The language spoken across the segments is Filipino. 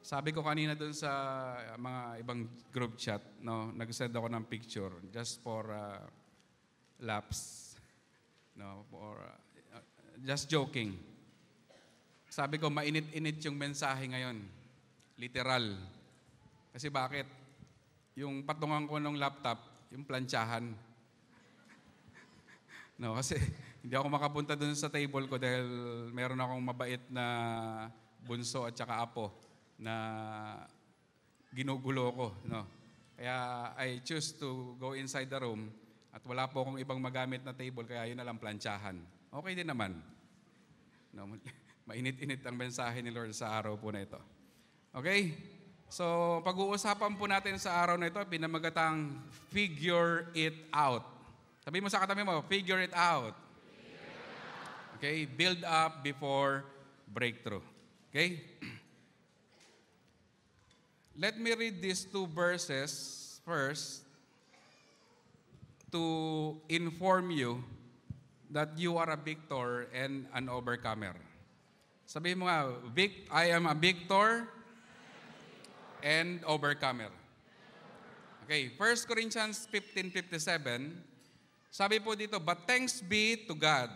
Sabi ko kanina doon sa mga ibang group chat, no, nag-send ako ng picture just for laughs. No, for just joking. Sabi ko, mainit-init yung mensahe ngayon. Literal. Kasi bakit? Yung patungan ko ng laptop, yung plantsahan. No, kasi hindi ako makapunta doon sa table ko dahil meron akong mabait na bunso at saka apo na ginugulo ko, no. Kaya I choose to go inside the room at wala po akong ibang magamit na table kaya yun na lang plantsahan. Okay din naman. No, mainit-init ang mensahe ni Lord sa araw po na ito. Okay? So, pag-uusapan po natin sa araw na ito, pinamagatang figure it out. Sabi mo sa katabi mo, figure it out. Okay? Build up before breakthrough. Okay? Let me read these two verses first to inform you that you are a victor and an overcomer. Sabihin mo nga, I am a victor and overcomer. Okay, 1 Corinthians 15:57, sabi po dito, but thanks be to God,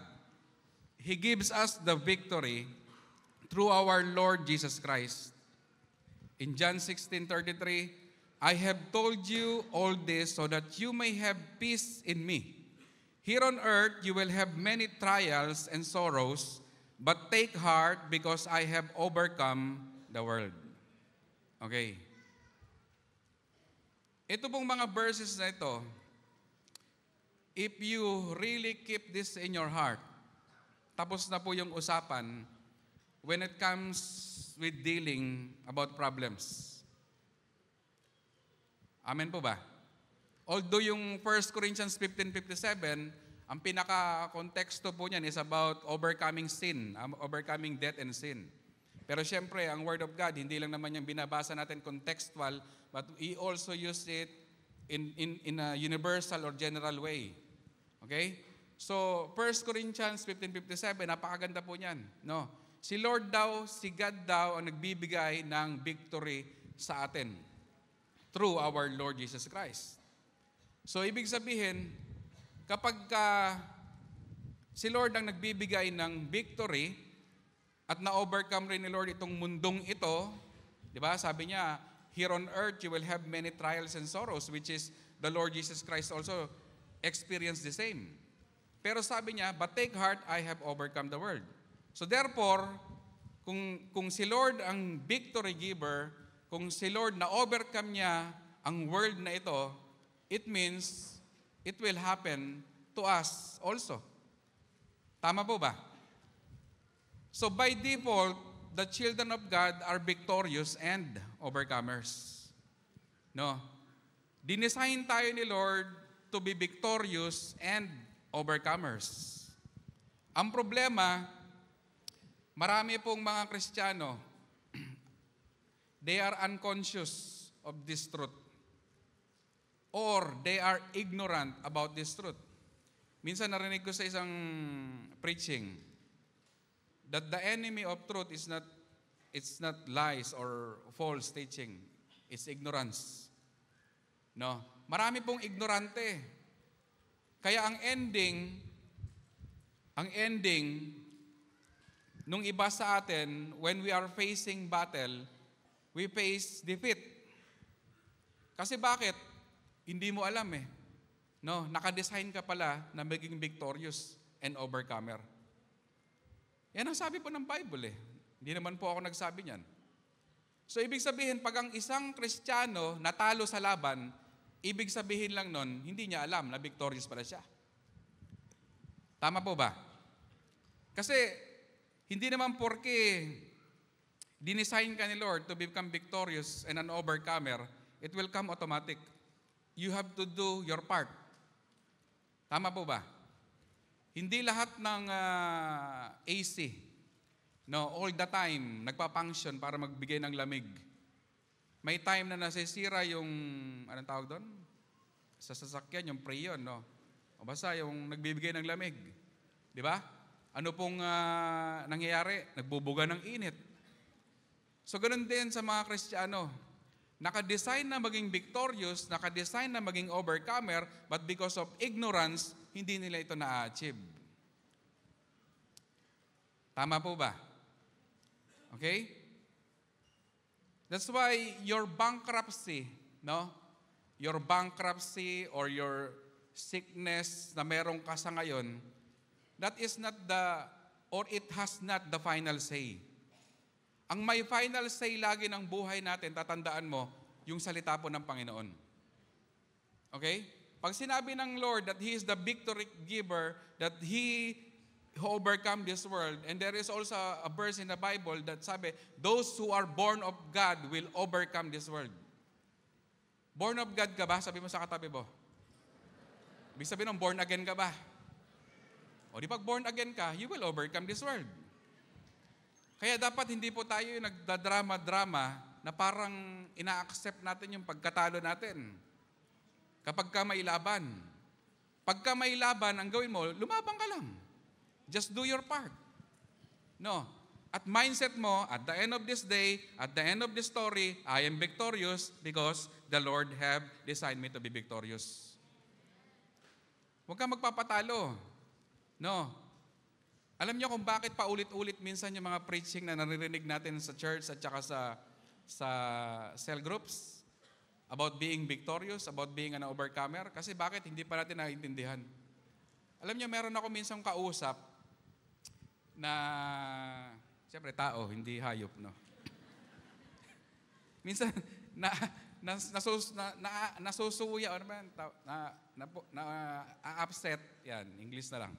He gives us the victory through our Lord Jesus Christ. In John 16:33, I have told you all this so that you may have peace in me. Here on earth you will have many trials and sorrows, but take heart because I have overcome the world. Okay. Ito pong mga verses na ito, if you really keep this in your heart, tapos na po yung usapan when it comes with dealing about problems. Amen po ba? Although yung 1 Corinthians 15:57, ang pinaka-konteksto po niyan is about overcoming sin, overcoming death and sin. Pero syempre, ang Word of God, hindi lang naman yung binabasa natin contextual, but we also use it in a universal or general way. Okay? So, 1 Corinthians 15:57, napakaganda po niyan. No? Si Lord daw, si God daw ang nagbibigay ng victory sa atin through our Lord Jesus Christ. So, ibig sabihin, kapag si Lord ang nagbibigay ng victory at na-overcome rin ni Lord itong mundong ito, di ba? Sabi niya, here on earth you will have many trials and sorrows, which is the Lord Jesus Christ also experienced the same. Pero sabi niya, but take heart, I have overcome the world. So therefore, kung si Lord ang victory giver, kung si Lord na-overcome niya ang world na ito, it means it will happen to us also. Tama po ba? So by default, the children of God are victorious and overcomers. No? Dinesign tayo ni Lord to be victorious and overcomers. Ang problema, marami pong mga Kristiyano, they are unconscious of this truth. Or they are ignorant about this truth. Minsan narinig ko sa isang preaching that the enemy of truth is not lies or false teaching. It's ignorance. No? Marami pong ignorante. Kaya ang ending, nung iba sa atin, when we are facing battle, we face defeat. Kasi bakit? Hindi mo alam eh. No, nakadesign ka pala na maging victorious and overcomer. Yan ang sabi po ng Bible eh. Hindi naman po ako nagsabi niyan. So ibig sabihin, pag ang isang Kristiyano natalo sa laban, ibig sabihin lang nun, hindi niya alam na victorious pala siya. Tama po ba? Kasi hindi naman porke dinesign ka ni Lord to become victorious and an overcomer, it will come automatic. You have to do your part. Tama po ba? Hindi lahat ng AC, no, all the time, nagpa-function para magbigay ng lamig. May time na nasisira yung, anong tawag doon? Sa sasakyan, yung preyon, no? O basta yung nagbibigay ng lamig. Di ba? Ano pong nangyayari? Nagbubuga ng init. So ganun din sa mga Kristiyano. Nakadesign na maging victorious, nakadesign na maging overcomer, but because of ignorance, hindi nila ito na-achieve. Tama po ba? Okay? That's why your bankruptcy, no? Your bankruptcy or your sickness na meron ka sa ngayon, that is not or it has not the final say. Ang may final say lagi ng buhay natin, tatandaan mo, yung salita po ng Panginoon. Okay? Pag sinabi ng Lord that He is the victory giver, that He who overcome this world, and there is also a verse in the Bible that sabi, those who are born of God will overcome this world. Born of God ka ba? Sabi mo sa katabi mo. Ibig sabihin ng born again ka ba? O di pag born again ka, you will overcome this world. Kaya dapat hindi po tayo yung nagdadrama-drama na parang ina-accept natin yung pagkatalo natin. Kapag ka may laban. Pagka may laban, ang gawin mo, lumabang ka lang. Just do your part. No. At mindset mo, at the end of this day, at the end of this story, I am victorious because the Lord have designed me to be victorious. Huwag kang magpapatalo. No. Alam niyo kung bakit paulit-ulit minsan yung mga preaching na naririnig natin sa church at saka sa cell groups about being victorious, about being an overcomer? Kasi bakit hindi pa natin naiintindihan? Alam niyo, meron ako minsan kausap na, siyempre tao, hindi hayop, no? Minsan, nasusuya, ano ba yan? Na-upset, yan, English na lang.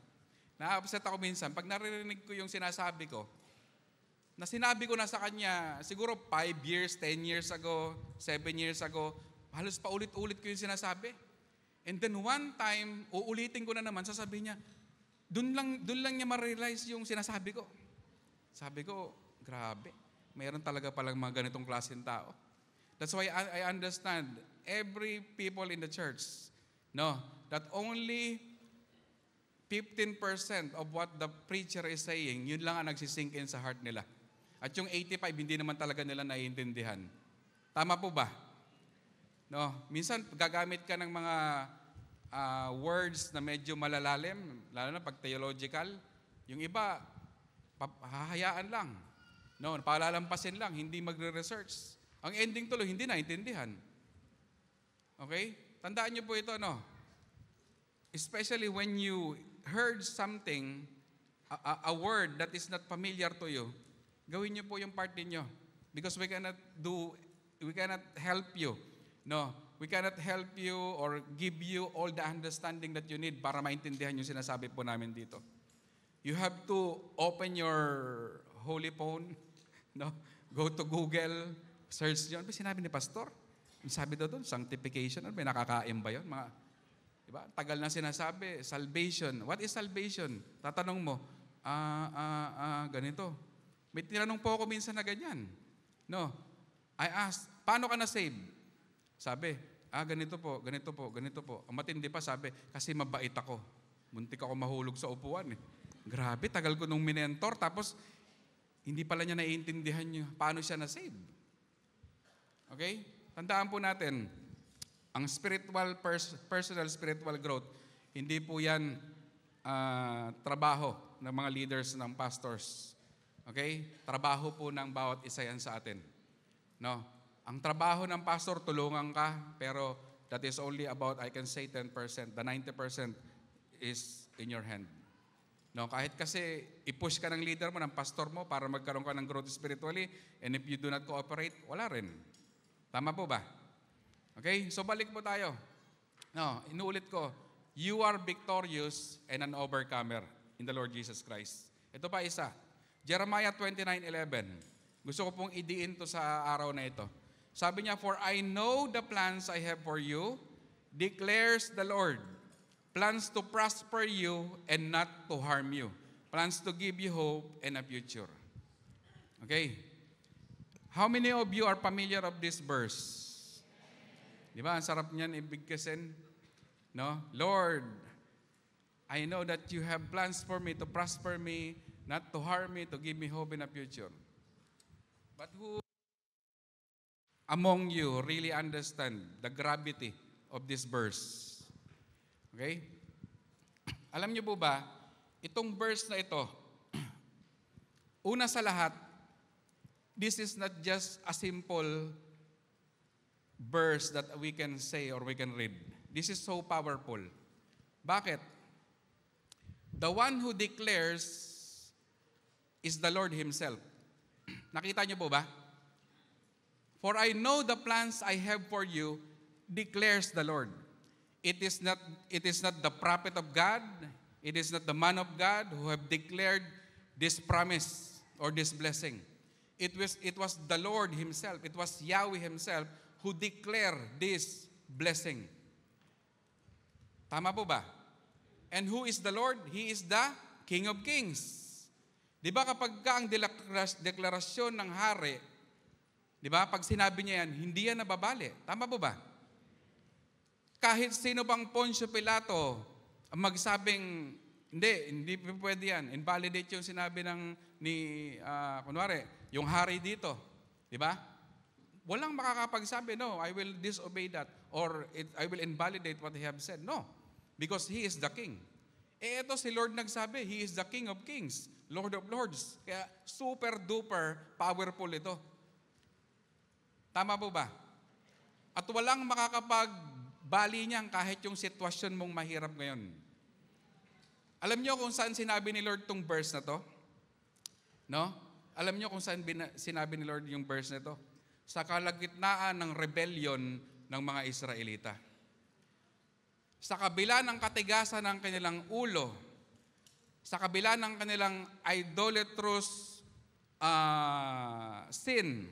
Na-upset ako minsan, pag naririnig ko yung sinasabi ko, na sinabi ko na sa kanya, siguro 5 years, 10 years ago, 7 years ago, halos paulit-ulit ko yung sinasabi. And then one time, uulitin ko na naman, sasabihin niya, dun lang niya ma-realize yung sinasabi ko. Sabi ko, grabe, mayroon talaga palang mga ganitong klaseng tao. That's why I understand every people in the church, no, that only 15% of what the preacher is saying, yun lang ang nagsisink in sa heart nila. At yung 85, hindi naman talaga nila naiintindihan. Tama po ba? No, minsan gagamit ka ng mga words na medyo malalalim, lalo na pag theological. Yung iba, hahayaan lang. No, palalampasin lang, hindi magre-research. Ang ending tuloy, hindi naintindihan. Okay? Tandaan niyo po ito, no? Especially when you heard something, a word that is not familiar to you, gawin niyo po yung part ninyo. Because we cannot help you. No, we cannot help you or give you all the understanding that you need para maintindihan yung sinasabi po namin dito. You have to open your holy phone, no? Go to Google, search yun. Sinabi ni Pastor, sabi daw doon, sanctification, may nakakain ba yun? Mga, diba? Tagal na sinasabi, salvation. What is salvation? Tatanong mo, ganito. May tinanong po ako minsan na ganyan. No, I asked, paano ka na-save? Sabi, ganito po, ganito po, ganito po. Ang matindi pa, sabi, kasi mabait ako. Muntik ako mahulog sa upuan. Grabe, tagal ko nung minentor. Tapos, hindi pala niya naiintindihan niyo paano siya na-save. Okay? Tandaan po natin, ang personal spiritual growth, hindi po yan trabaho ng mga leaders, ng pastors. Okay? Trabaho po ng bawat isa yan sa atin. No? Ang trabaho ng pastor, tulungan ka, pero that is only about, I can say 10%. The 90% is in your hand. No, kahit kasi i-push ka ng leader mo, ng pastor mo, para magkaroon ka ng growth spiritually, and if you do not cooperate, wala rin. Tama po ba? Okay? So balik po tayo. No, inuulit ko, you are victorious and an overcomer in the Lord Jesus Christ. Ito pa isa. Jeremiah 29:11. Gusto ko pong idiin to sa araw na ito. Sabi niya, for I know the plans I have for you, declares the Lord. Plans to prosper you and not to harm you. Plans to give you hope and a future. Okay? How many of you are familiar of this verse? Di ba? Ang sarap niyan ibigkasin. No? Lord, I know that you have plans for me to prosper me, not to harm me, to give me hope in a future. But who among you really understand the gravity of this verse. Okay? Alam niyo po ba, itong verse na ito, una sa lahat, this is not just a simple verse that we can say or we can read. This is so powerful. Bakit? The one who declares is the Lord Himself. Nakita niyo po ba? For I know the plans I have for you, declares the Lord. It is not the prophet of God, it is not the man of God who have declared this promise or this blessing. It was the Lord Himself, it was Yahweh Himself who declared this blessing. Tama po ba? And who is the Lord? He is the King of Kings. Di ba kapag ang deklarasyon ng hari, di ba, pag sinabi niya yan, hindi yan nababali. Tama po ba? Kahit sino pang Poncio Pilato ang magsabing, hindi pwede yan. Invalidate yung sinabi kunwari, yung hari dito. Di ba? Walang makakapagsabi, no, I will disobey that or I will invalidate what he have said. No, because he is the king. Ito si Lord nagsabi, he is the King of Kings, Lord of Lords. Kaya super duper powerful ito. Tama po ba? At walang makakapagbali niyan kahit yung sitwasyon mong mahirap ngayon. Alam niyo kung saan sinabi ni Lord tong verse na to? No? Alam niyo kung saan sinabi ni Lord yung verse na to? Sa kalagitnaan ng rebellion ng mga Israelita. Sa kabila ng katigasan ng kanilang ulo, sa kabila ng kanilang idolatrous sin,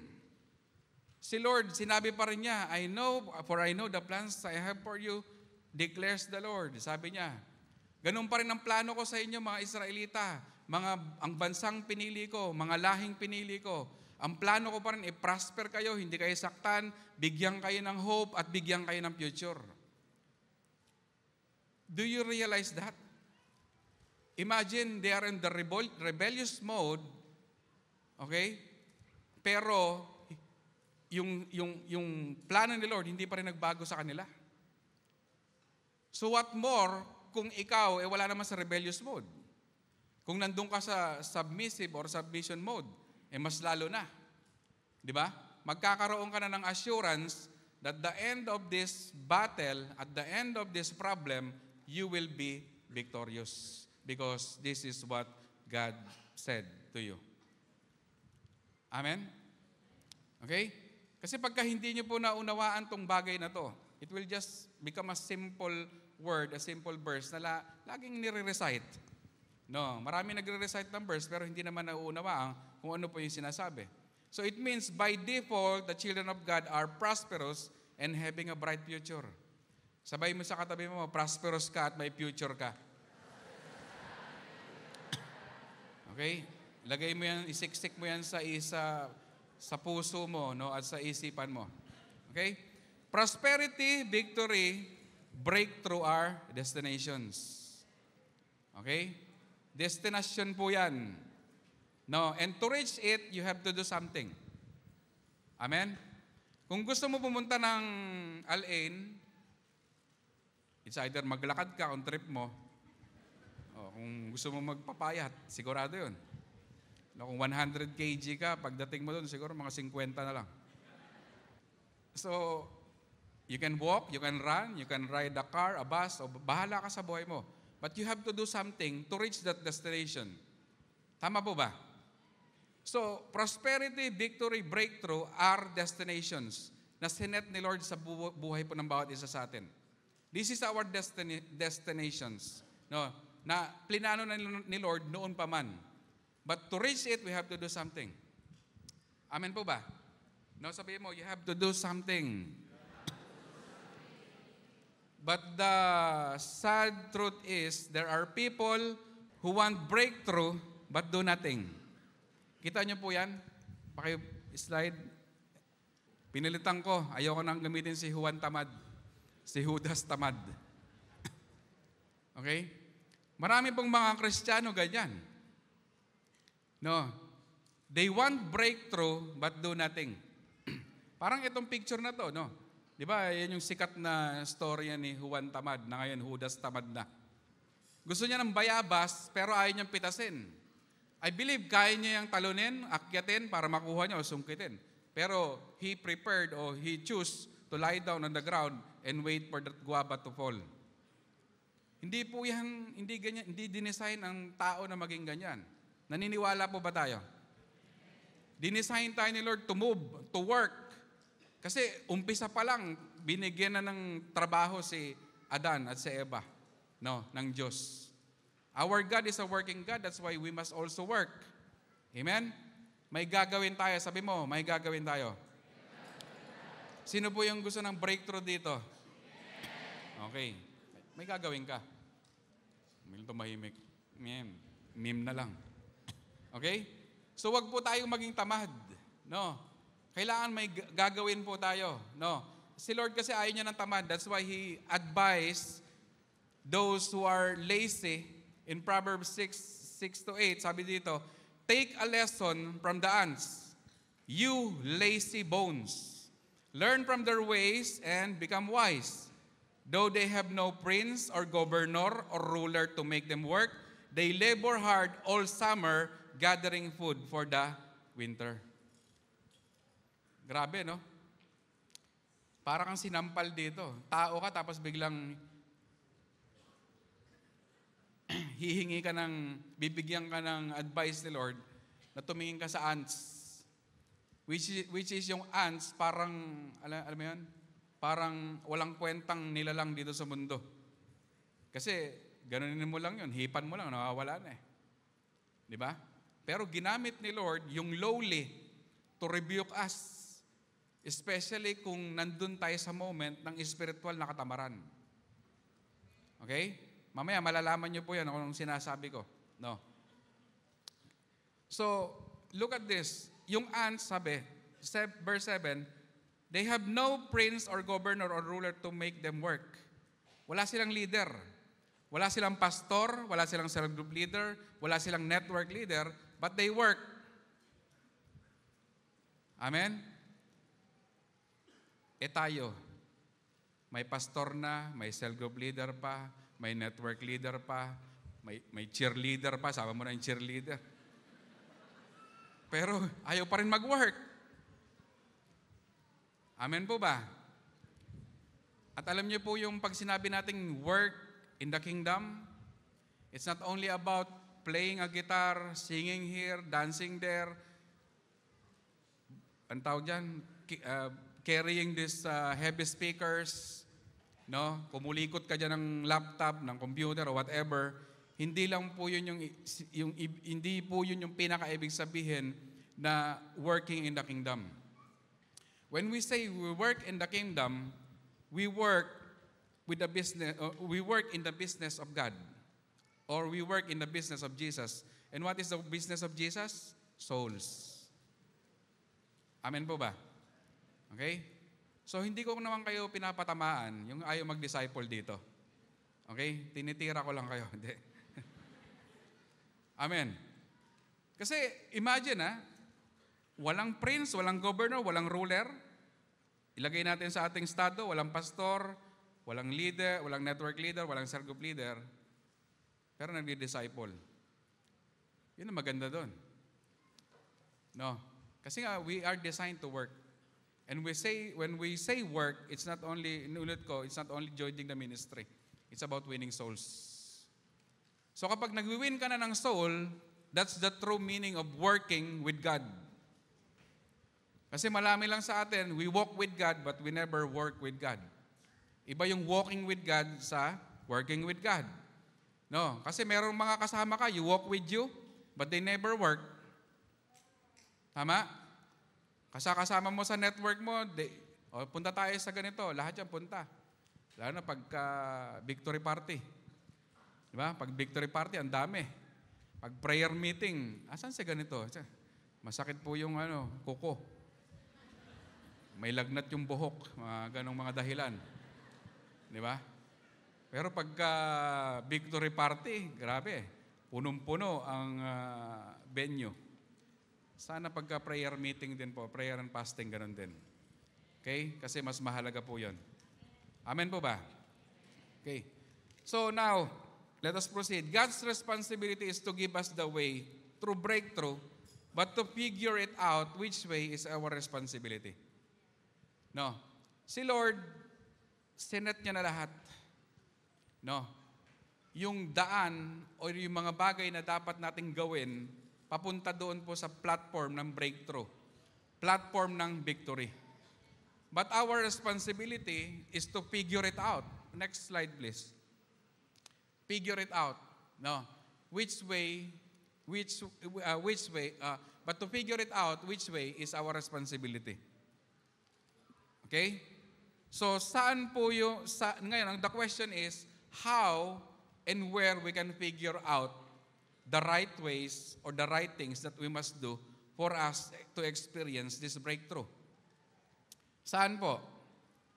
si Lord, sinabi pa rin niya, I know the plans I have for you, declares the Lord. Sabi niya, ganun pa rin ang plano ko sa inyo, mga Israelita, ang bansang pinili ko, mga lahing pinili ko. Ang plano ko pa rin, i-prosper kayo, hindi kayo saktan, bigyan kayo ng hope, at bigyan kayo ng future. Do you realize that? Imagine they are in the rebellious mode, okay? Pero yung plano ni Lord hindi pa rin nagbago sa kanila. So what more kung ikaw wala naman sa rebellious mode? Kung nandun ka sa submissive or submission mode, mas lalo na. Di ba? Magkakaroon ka na ng assurance that the end of this battle, at the end of this problem, you will be victorious. Because this is what God said to you. Amen? Okay? Kasi pagka hindi nyo po naunawaan tong bagay na to, it will just become a simple word, a simple verse na laging nire-recite. No, marami nagre-recite ng verse pero hindi naman nauunawaan kung ano po yung sinasabi. So it means by default, the children of God are prosperous and having a bright future. Sabay mo sa katabi mo, prosperous ka at may future ka. Okay? Lagay mo yan, isiksik mo yan sa puso mo, no, at sa isipan mo. Okay? Prosperity, victory, breakthrough are destinations. Okay? Destination po yan. No, and to reach it, you have to do something. Amen? Kung gusto mo pumunta ng Al-Ain, it's either maglakad ka on trip mo, o kung gusto mo magpapayat, sigurado yun. No, kung 100 kg ka, pagdating mo doon, siguro mga 50 na lang. So, you can walk, you can run, you can ride a car, a bus, o bahala ka sa buhay mo. But you have to do something to reach that destination. Tama po ba? So, prosperity, victory, breakthrough are destinations na sinet ni Lord sa buhay po ng bawat isa sa atin. This is our destinations. No, na plinano ni Lord noon pa man. But to reach it, we have to do something. Amen po ba? No, sabihin mo, you have to do something. But the sad truth is, there are people who want breakthrough but do nothing. Kita niyo po yan? Paki-slide. Pinilitan ko, ayoko nang gamitin si Juan Tamad. Si Judas Tamad. Okay? Marami pong mga Kristiyano ganyan. No. They want breakthrough but do nothing. Parang itong picture na to, no? Di ba, yan yung sikat na storya ni Juan Tamad, na ngayon Judas Tamad na. Gusto niya ng bayabas, pero ayaw niyang pitasin. I believe kaya niya yung talunin, akyatin para makuha niya o sungkitin. Pero he prepared or he chose to lie down on the ground and wait for that guava to fall. Hindi po yan, hindi ganyan, hindi dinesign ang tao na maging ganyan. Naniniwala po ba tayo? Dinesign tayo ni Lord to move, to work. Kasi umpisa pa lang, binigyan na ng trabaho si Adan at si Eva, no, ng Diyos. Our God is a working God, that's why we must also work. Amen? May gagawin tayo. Sabi mo, may gagawin tayo. Sino po yung gusto ng breakthrough dito? Okay. May gagawin ka. May tumahimik. Meme na lang. Okay? So wag po tayong maging tamad. No. Kailangan may gagawin po tayo. No. Si Lord kasi ayaw niya ng tamad. That's why He advised those who are lazy in Proverbs 6:6-8. Sabi dito, take a lesson from the ants, you lazy bones. Learn from their ways and become wise. Though they have no prince or governor or ruler to make them work, they labor hard all summer gathering food for the winter. Grabe, no? Para kang sinampal dito. Tao ka tapos biglang hihingi ka ng, bibigyan ka ng advice ni Lord na tumingin ka sa ants. Which is yung ants, parang, alam mo yun? Parang walang kwentang nilalang dito sa mundo. Kasi, ganunin mo lang yun, hipan mo lang, nawawala na eh. Di ba? Pero ginamit ni Lord yung lowly to rebuke us. Especially kung nandun tayo sa moment ng spiritual na katamaran. Okay? Mamaya, malalaman niyo po yan kung sinasabi ko. No? So, look at this. Yung ants, sabi, verse 7, they have no prince or governor or ruler to make them work. Wala silang leader. Wala silang pastor, wala silang cell group leader, wala silang network leader, but they work. Amen? Tayo, may pastor na, may cell group leader pa, may network leader pa, may cheerleader pa, sama mo na yung cheerleader. Pero ayaw pa rin mag-work. Amen po ba? At alam niyo po yung pag sinabi nating work in the kingdom, it's not only about playing a guitar, singing here, dancing there, ang tawag dyan, carrying these heavy speakers, no? Kumulikot ka dyan ng laptop, ng computer, or whatever. Hindi lang po yun hindi po yun yung pinakaibig sabihin na working in the kingdom. When we say we work in the kingdom, we work with the business, we work in the business of God, or we work in the business of Jesus. And what is the business of Jesus? Souls. Amen po ba? Okay? So hindi ko naman kayo pinapatamaan yung ayaw mag-disciple dito. Okay? Tinitira ko lang kayo. Hindi. Amen. Kasi imagine walang prince, walang governor, walang ruler. Ilagay natin sa ating estado, walang pastor, walang leader, walang network leader, walang cell group leader. Pero nagdi-disciple. Yun ang maganda doon. No? Kasi nga, we are designed to work. And when we say work, it's not only, inulit ko, it's not only joining the ministry. It's about winning souls. So kapag nag-win ka na ng soul, that's the true meaning of working with God. Kasi malami lang sa atin, we walk with God, but we never work with God. Iba yung walking with God sa working with God. No, kasi merong mga kasama ka, you walk with you, but they never work. Tama? Kasama mo sa network mo, punta tayo sa ganito, lahat yan punta. Lalo na pagka victory party. Diba? Pag victory party, ang dami. Pag prayer meeting, asan sa ganito? Masakit po yung kuko. May lagnat yung buhok, ganong mga dahilan. Diba? Pero pagka victory party, grabe, punong-puno ang venue. Sana pagka prayer meeting din po, prayer and fasting, ganon din. Okay? Kasi mas mahalaga po yun. Amen po ba? Okay. So now, let us proceed. God's responsibility is to give us the way through breakthrough, but to figure it out which way is our responsibility. No. Si Lord, sinet niya na lahat. No. Yung daan o yung mga bagay na dapat nating gawin, papunta doon po sa platform ng breakthrough. Platform ng victory. But our responsibility is to figure it out. Next slide, please. Figure it out. No. But to figure it out, which way is our responsibility. Okay? So, saan po yung, ngayon, the question is, how and where we can figure out the right ways or the right things that we must do for us to experience this breakthrough. Saan po?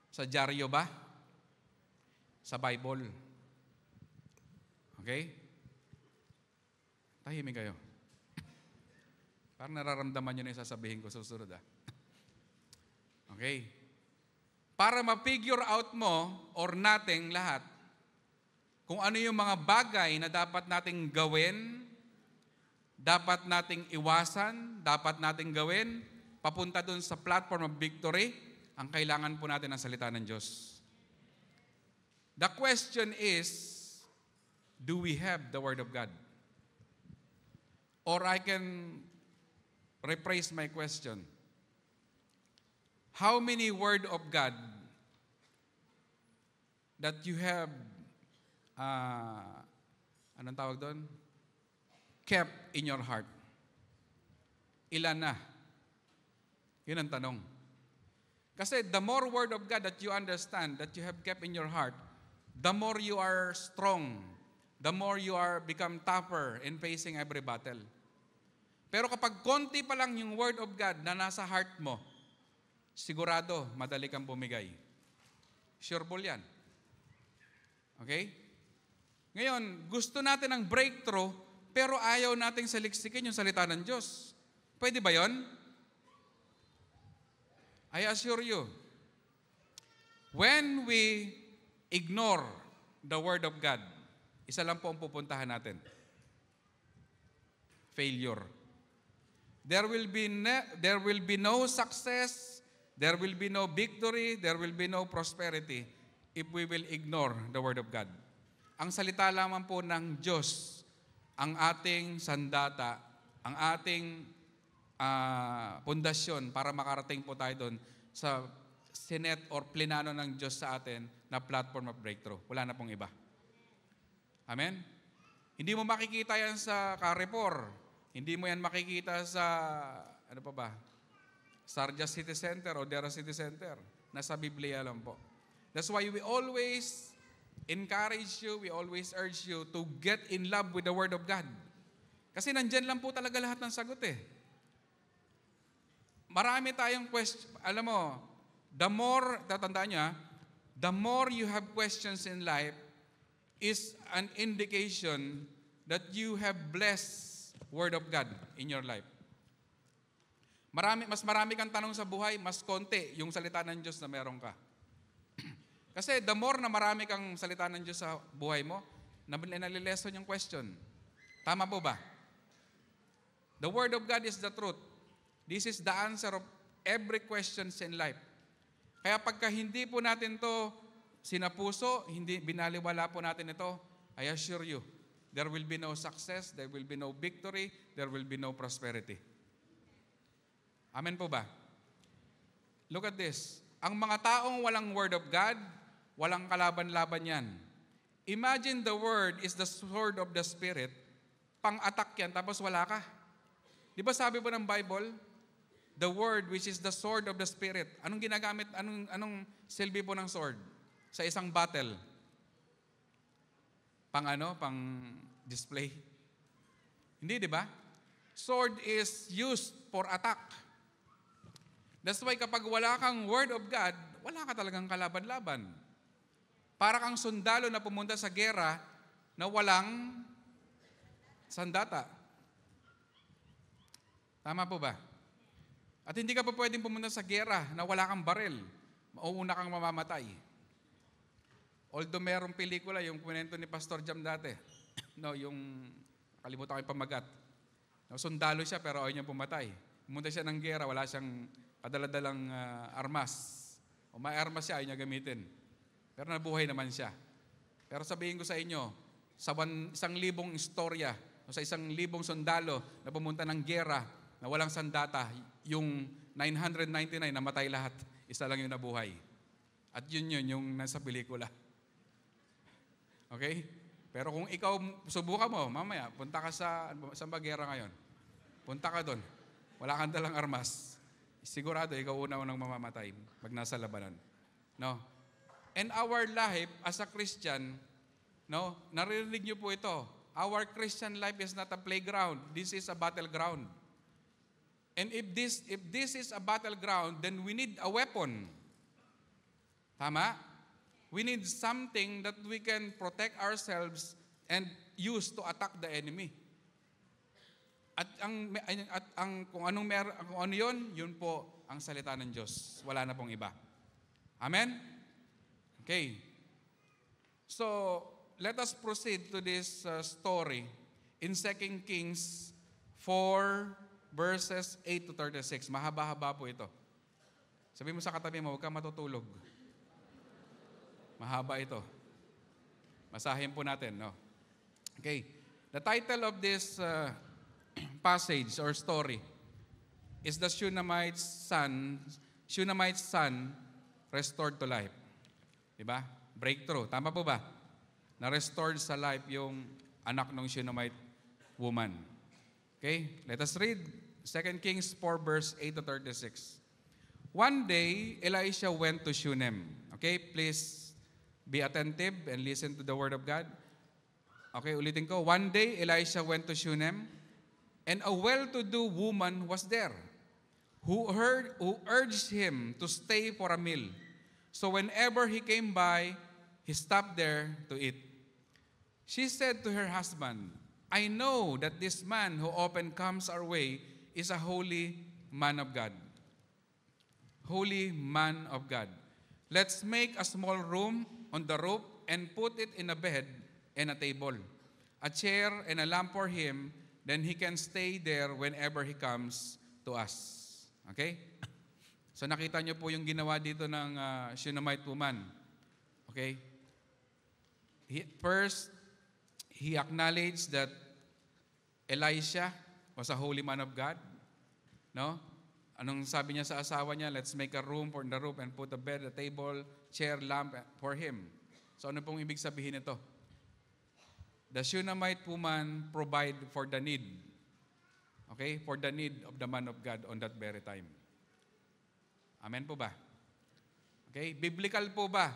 Sa dyaryo ba? Sa Bible? Okay? Tahimik kayo. Parang nararamdaman nyo na yung sasabihin ko susunod. Okay? Para ma-figure out mo or nating lahat kung ano yung mga bagay na dapat nating gawin, dapat nating iwasan, dapat nating gawin, papunta dun sa platform of victory, ang kailangan po natin ng salita ng Diyos. The question is, do we have the Word of God? Or I can rephrase my question. How many Word of God that you have anong tawag doon? Kept in your heart. Ilan na? Yun ang tanong. Kasi the more Word of God that you understand, that you have kept in your heart, the more you are strong, the more you are become tougher in facing every battle. Pero kapag konti pa lang yung Word of God na nasa heart mo, sigurado, madali kang bumigay. Sure po yan. Okay? Ngayon, gusto natin ng breakthrough, pero ayaw nating saliksikin yung salita ng Diyos. Pwede ba yon? I assure you, when we ignore the Word of God, isa lang po ang pupuntahan natin. Failure. There will be no success, there will be no victory, there will be no prosperity if we will ignore the Word of God. Ang salita lamang po ng Diyos, ang ating sandata, ang ating pundasyon para makarating po tayo doon sa sinet or plenano ng Diyos sa atin na platform of breakthrough. Wala na pong iba. Amen? Hindi mo makikita yan sa Carrefour. Hindi mo yan makikita sa, ano pa ba? Sarja City Center o Dera City Center. Nasa Biblia lang po. That's why we always encourage you, we always urge you to get in love with the Word of God. Kasi nandyan lang po talaga lahat ng sagot eh. Marami tayong question. Alam mo, the more, tatandaan niya, the more you have questions in life is an indication that you have blessed Word of God in your life. Mas marami kang tanong sa buhay, mas konti yung salita ng Diyos na meron ka. Kasi the more na marami kang salita ng Diyos sa buhay mo, nalileson yung question. Tama po ba? The Word of God is the truth. This is the answer of every question in life. Kaya pagka hindi po natin to sinapuso, hindi binaliwala po natin ito, I assure you, there will be no success, there will be no victory, there will be no prosperity. Amen po ba? Look at this. Ang mga taong walang Word of God, walang kalaban-laban yan. Imagine the Word is the sword of the Spirit, pang-attack yan, tapos wala ka. Di ba sabi po ng Bible, the Word which is the sword of the Spirit. Anong ginagamit, anong silbi po ng sword sa isang battle? Pang display? Hindi, di ba? Sword is used for attack. That's why kapag wala kang Word of God, wala ka talagang kalaban-laban. Para kang sundalo na pumunta sa gera na walang sandata. Tama po ba? At hindi ka pa pwedeng pumunta sa gera na wala kang baril. Mauuna kang mamamatay. Although merong pelikula, yung kwento ni Pastor Jam dati, no, yung, kalimutan ko yung pamagat. No, sundalo siya pero ayaw niya pumatay. Pumunta siya ng gera, wala siyang kadaladalang armas. O may armas siya, ayaw niya gamitin. Pero nabuhay naman siya. Pero sabihin ko sa inyo, sa 1,000 istorya, o sa 1,000 sundalo na pumunta ng gera na walang sandata, yung 999 namatay lahat. Isa lang yung nabuhay. At yun yung nasa pelikula. Okay? Pero kung ikaw, subukan mo, mamaya, punta ka sa bagera ngayon. Punta ka doon. Wala kang dalang armas. Sigurado, ikaw unang mamamatay pag nasa labanan. No? And our life as a Christian, no, naririnig niyo po ito. Our Christian life is not a playground. This is a battleground. And if this is a battleground, then we need a weapon. Tama? We need something that we can protect ourselves and use to attack the enemy. At kung ano yun po ang salita ng Diyos. Wala na pong iba. Amen? Okay. So, let us proceed to this story in 2 Kings 4 verses 8 to 36. Mahaba-haba po ito. Sabi mo sa katabi mo, huwag kang matutulog. Mahaba ito. Masahin po natin, no? Okay. The title of this passage or story is the Shunammite's son restored to life. Diba? Breakthrough. Tama po ba? Na-restored sa life yung anak ng Shunammite woman. Okay? Let us read 2 Kings 4 verse 8 to 36. One day, Elisha went to Shunem. Okay? Please be attentive and listen to the word of God. Okay, ulitin ko. One day, Elisha went to Shunem, and a well-to-do woman was there, who urged him to stay for a meal. So whenever he came by, he stopped there to eat. She said to her husband, I know that this man who often comes our way is a holy man of God. Holy man of God. Let's make a small room on the roof and put it in a bed and a table, a chair and a lamp for him, then he can stay there whenever he comes to us. Okay? So nakita niyo po yung ginawa dito ng Shunammite woman. Okay? First, he acknowledged that Elisha was a holy man of God. No? Anong sabi niya sa asawa niya? Let's make a room for the roof and put a bed, a table, chair, lamp for him. So ano pong ibig sabihin nito? The Shunammite woman provide for the need. Okay? For the need of the man of God on that very time. Amen po ba? Okay? Biblical po ba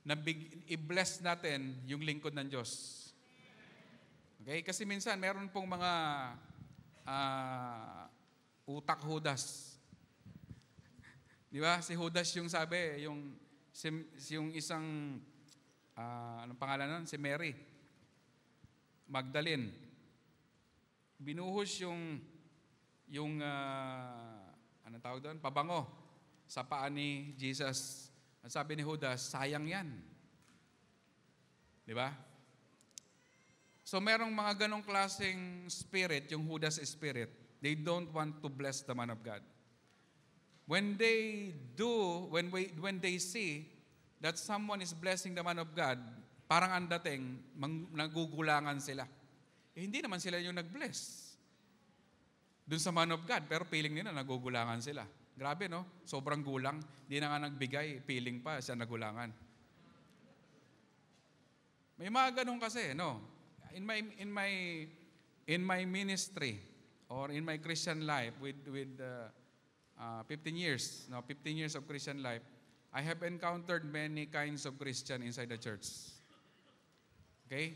na i-bless natin yung lingkod ng Diyos? Okay? Kasi minsan meron pong mga utak Judas. Di ba? Si Judas yung sabi, yung isang, anong pangalan nun? Si Mary. Magdalene. Binuhos yung anong tawag doon? Pabango sa paa ni Jesus. Ang sabi ni Judas, sayang yan. Di ba? So merong mga ganong klaseng spirit, yung Judas spirit. They don't want to bless the man of God. When they see that someone is blessing the man of God, parang ang dating, nagugulangan sila. Hindi naman sila yung nag-bless dun sa man of God, pero feeling nila nagugulangan sila. Grabe, no? Sobrang gulang. Di na nga nagbigay, feeling pa siya nagulangan. May mga ganun kasi, no? In my ministry or in my Christian life with 15 years of Christian life, I have encountered many kinds of Christian inside the church. Okay?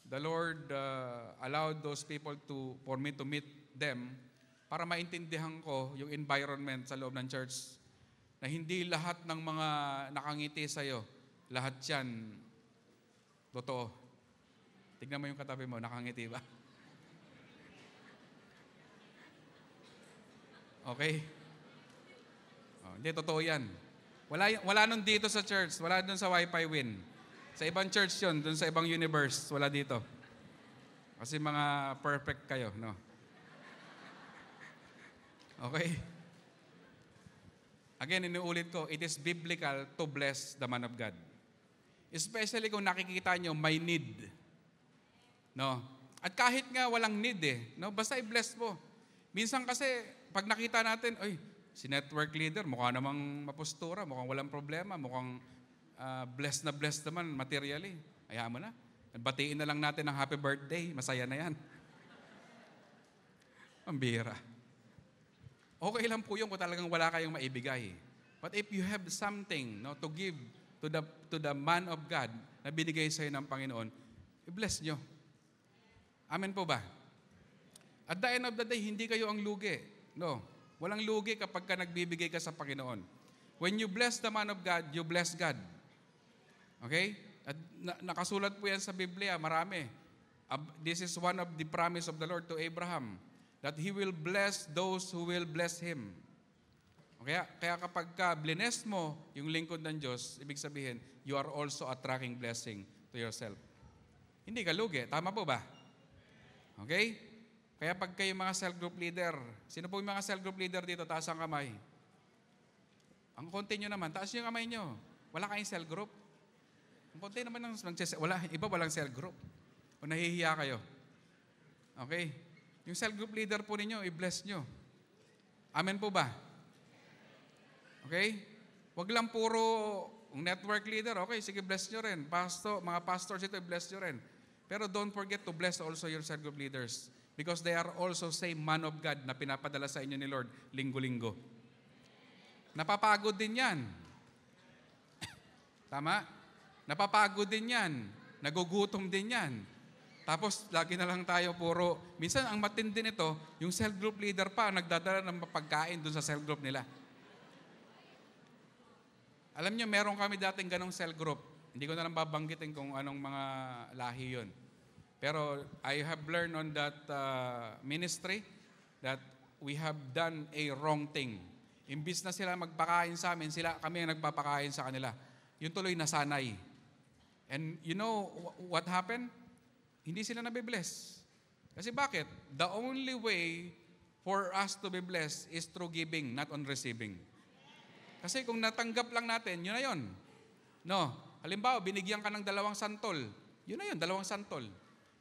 The Lord allowed those people for me to meet them para maintindihan ko yung environment sa loob ng church na hindi lahat ng mga nakangiti sa'yo, lahat yan totoo. Tignan mo yung katabi mo, nakangiti ba? Okay? Hindi, totoo yan. Wala nun dito sa church. Wala dun sa Wi-Fi Win. Sa ibang church yun, dun sa ibang universe. Wala dito. Kasi mga perfect kayo, no? Okay? Again, inuulit ko, it is biblical to bless the man of God. Especially kung nakikita nyo, may need. No? At kahit nga walang need no? Basta i-bless mo. Minsan kasi, pag nakita natin, si network leader, mukha namang mapustura, mukhang walang problema, mukhang blessed naman materially. Hayaan mo na. Batiin na lang natin ng happy birthday, masaya na yan. Ang bihira. Okay lang po yun kung talagang wala kayong maibigay. But if you have something to give to the man of God na binigay sa'yo ng Panginoon, i-bless nyo. Amen po ba? At the end of the day, hindi kayo ang lugi. No. Walang lugi kapag ka nagbibigay ka sa Panginoon. When you bless the man of God, you bless God. Okay? At nakasulat po yan sa Biblia, marami. This is one of the promise of the Lord to Abraham, that He will bless those who will bless Him. Kaya kapag ka bless mo yung lingkod ng Diyos, ibig sabihin, you are also attracting blessing to yourself. Hindi ka lugi. Tama po ba? Okay? Kaya pag kayo mga cell group leader, sino po yung mga cell group leader dito? Taas ang kamay. Ang konti nyo naman, taas yung kamay nyo. Wala kayong cell group. Ang konti naman iba walang cell group. O nahihiya kayo. Okay? Yung cell group leader po ninyo, i-bless nyo. Amen po ba? Okay? Wag lang puro network leader. Okay, sige, bless nyo rin. Mga pastors ito, i-bless nyo rin. Pero don't forget to bless also your cell group leaders. Because they are also same man of God na pinapadala sa inyo ni Lord linggo-linggo. Napapagod din yan. Tama? Napapagod din yan. Nagugutom din yan. Tapos, lagi na lang tayo minsan ang matindi nito, yung cell group leader pa, nagdadala ng pagkain dun sa cell group nila. Alam niyo, meron kami dating ganong cell group. Hindi ko na lang babanggitin kung anong mga lahi yun. Pero, I have learned on that ministry that we have done a wrong thing. Imbis na sila magpakain sa amin, kami ang nagpapakain sa kanila. Yun tuloy nasanay. And you know what happened? Hindi sila nabibless. Kasi bakit? The only way for us to be blessed is through giving, not on receiving. Kasi kung natanggap lang natin, yun na yun. No. Halimbawa, binigyan ka ng 2 santol. Yun na yun, 2 santol.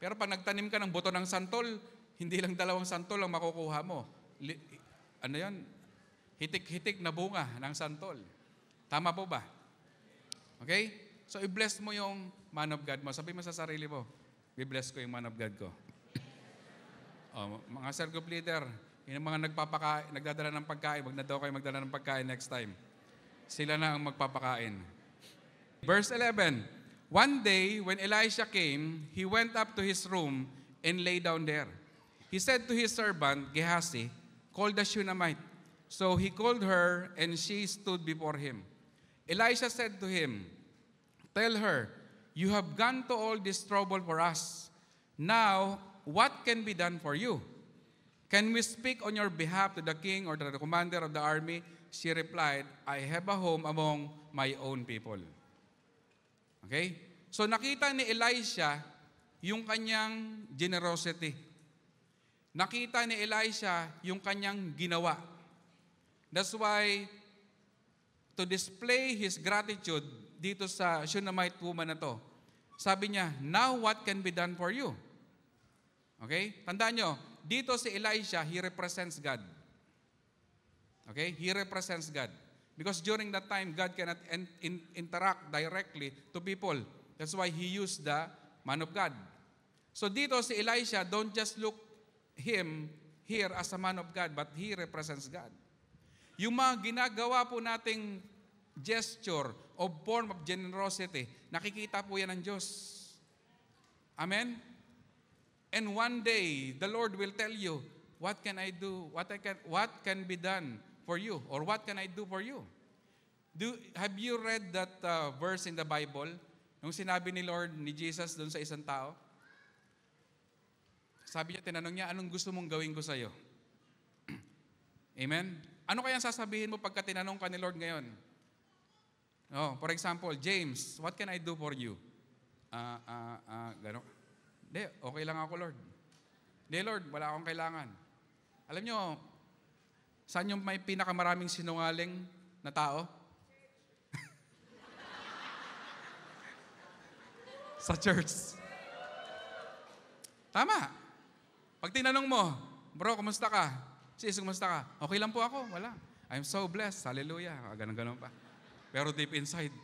Pero pag nagtanim ka ng buto ng santol, hindi lang 2 santol ang makukuha mo. Hitik-hitik na bunga ng santol. Tama po ba? Okay? So, i-bless mo yung man of God mo. Sabi mo sa sarili mo, i-bless ko yung man of God ko. Mga cell group leader, yung mga nagdadala ng pagkain, wag na daw kayo magdala ng pagkain next time. Sila na ang magpapakain. Verse 11, one day, when Elisha came, he went up to his room and lay down there. He said to his servant, Gehazi, call the Shunammite. So he called her, and she stood before him. Elisha said to him, tell her, you have gone to all this trouble for us. Now, what can be done for you? Can we speak on your behalf to the king or to the commander of the army? She replied, I have a home among my own people. Okay? So nakita ni Elisha yung kanyang generosity. Nakita ni Elisha yung kanyang ginawa. That's why, to display his gratitude dito sa Shunammite woman na to, sabi niya, now what can be done for you? Okay? Tandaan nyo, dito si Elisha, he represents God. Okay? He represents God. Because during that time, God cannot interact directly to people. That's why he used the man of God. So dito si Elisha, don't just look him here as a man of God, but he represents God. Yung mga ginagawa po nating gesture o form of generosity, nakikita po yan ng Diyos. Amen? And one day, the Lord will tell you, what can I do? What can be done for you? Or what can I do for you? Have you read that verse in the Bible? Nung sinabi ni Jesus doon sa isang tao, sabi niya, tinanong niya, anong gusto mong gawin ko sa'yo? Amen? Ano kaya sasabihin mo pagka tinanong ka ni Lord ngayon? Oh, for example, James, what can I do for you? Gano'n. Hindi, okay lang ako, Lord. Hindi, Lord, wala akong kailangan. Alam nyo, saan yung may pinakamaraming sinungaling na tao? Sa church. Tama. Pag tinanong mo, bro, kumusta ka? Sis, kumusta ka? Okay lang po ako. Wala. I'm so blessed. Hallelujah. Ganon pa. Pero deep inside,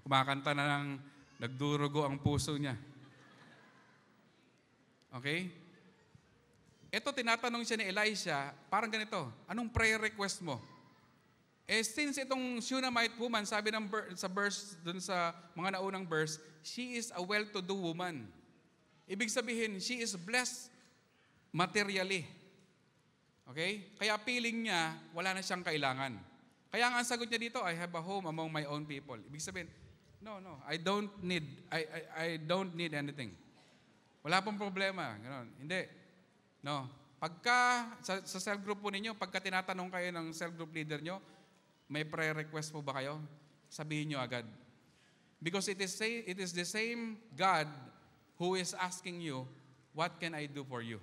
kumakanta na ng nagdurugo ang puso niya. Okay? Ito, tinatanong siya ni Elisha, parang ganito, anong prayer request mo? Since itong Shunammite woman, sabi sa verse, dun sa mga naunang verse, she is a well-to-do woman. Ibig sabihin, she is blessed materially. Okay? Kaya feeling niya, wala na siyang kailangan. Kaya ang sagot niya dito, I have a home among my own people. Ibig sabihin, no, I don't need anything. Wala pong problema. Ganon. Hindi. No. Pagka, sa cell group po ninyo, pagka tinatanong kayo ng cell group leader nyo, may prayer request po ba kayo? Sabihin nyo agad. Because it is the same God who is asking you, what can I do for you?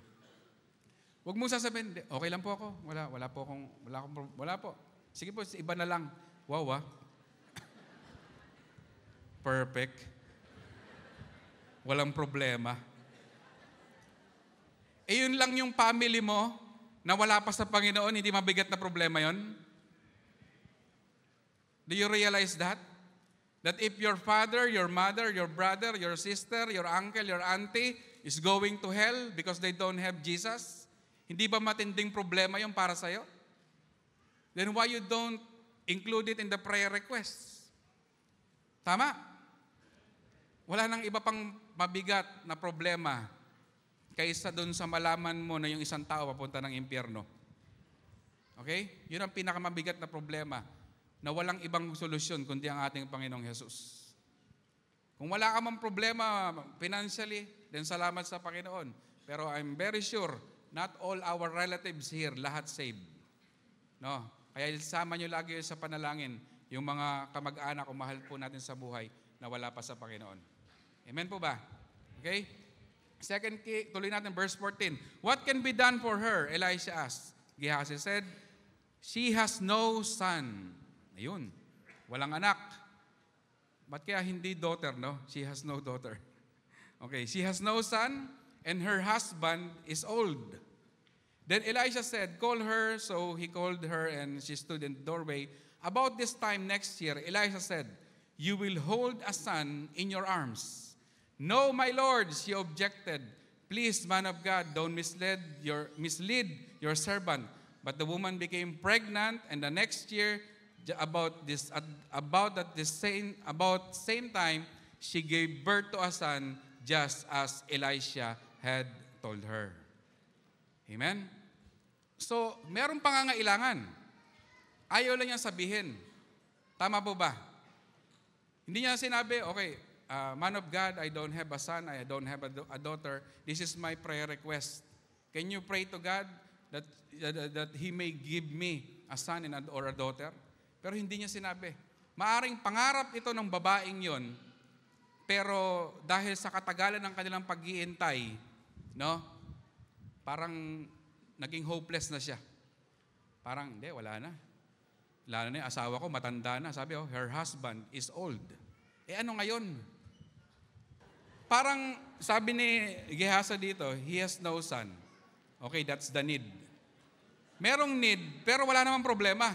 Huwag mo sasabihin, okay lang po ako. Wala po. Sige po, iba na lang. Wow, perfect. Walang problema. Yun lang yung family mo na wala pa sa Panginoon, hindi mabigat na problema yon. Do you realize that? That if your father, your mother, your brother, your sister, your uncle, your auntie is going to hell because they don't have Jesus, hindi ba matinding problema yung para sa'yo? Then why you don't include it in the prayer requests? Tama? Wala nang iba pang mabigat na problema kaysa doon sa malaman mo na yung isang tao papunta ng impyerno. Okay? Yun ang pinakamabigat na problema na walang ibang solusyon kundi ang ating Panginoong Jesus. Kung wala ka mang problema financially, then salamat sa Panginoon. Pero I'm very sure, not all our relatives here, lahat saved. No? Kaya sama nyo lagi sa panalangin yung mga kamag-anak o mahal po natin sa buhay na wala pa sa Panginoon. Amen po ba? Okay? Second key, tuloy natin, verse 14. What can be done for her? Elisha asked. Gehazi said, she has no son. Ayun, walang anak. Ba't kaya hindi daughter, no? She has no daughter. Okay, she has no son and her husband is old. Then Elisha said, call her. So he called her and she stood in the doorway. About this time next year, Elisha said, you will hold a son in your arms. No, my lord, she objected. Please, man of God, don't mislead your servant. But the woman became pregnant, and the next year, about same time, she gave birth to a son, just as Elisha had told her. Amen? So, merong pangangailangan. Ayaw lang niya sabihin. Tama po ba? Hindi niya sinabi, okay, man of God, I don't have a son, I don't have a daughter. This is my prayer request. Can you pray to God that He may give me a son or a daughter? Pero hindi niya sinabi. Maaring pangarap ito ng babaeng yon, pero dahil sa katagalan ng kanilang pag-iintay, no, parang naging hopeless na siya. Parang, hindi, wala na. Lalo na yung asawa ko, matanda na. Sabi, her husband is old. Ano ngayon? Parang sabi ni Gehazi dito, he has no son. Okay, that's the need. Merong need, pero wala namang problema.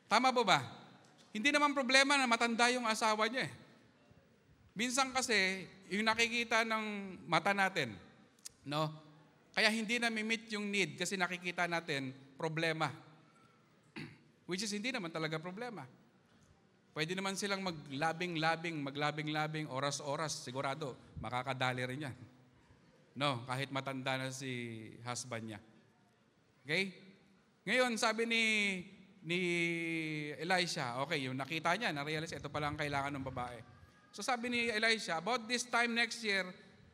Tama po ba? Hindi naman problema na matanda yung asawa niya. Minsan kasi, yung nakikita ng mata natin, no? Kaya hindi na meet yung need kasi nakikita natin problema. Which is hindi naman talaga problema. Pwede naman silang maglabing-labing, oras-oras, sigurado, makakadali rin yan. No, kahit matanda na si husband niya. Okay? Ngayon, sabi ni Elisha, okay, yung nakita niya, na-realize, ito pala ang kailangan ng babae. So sabi ni Elisha, about this time next year,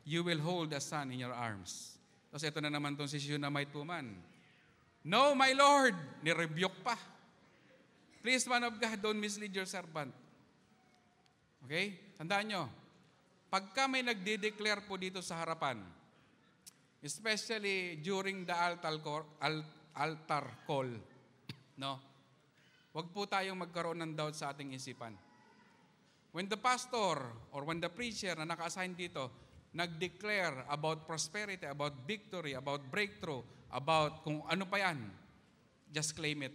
you will hold a son in your arms. Tapos ito na naman itong si Shunammite woman. No, my Lord. Nirebuke pa. Please, man of God, don't mislead your servant. Okay? Tandaan nyo, pagka may nagde-declare po dito sa harapan, especially during the altar call, no? Huwag po tayong magkaroon ng doubt sa ating isipan. When the pastor or when the preacher na naka-assign dito, nag-declare about prosperity, about victory, about breakthrough, about kung ano pa yan, just claim it.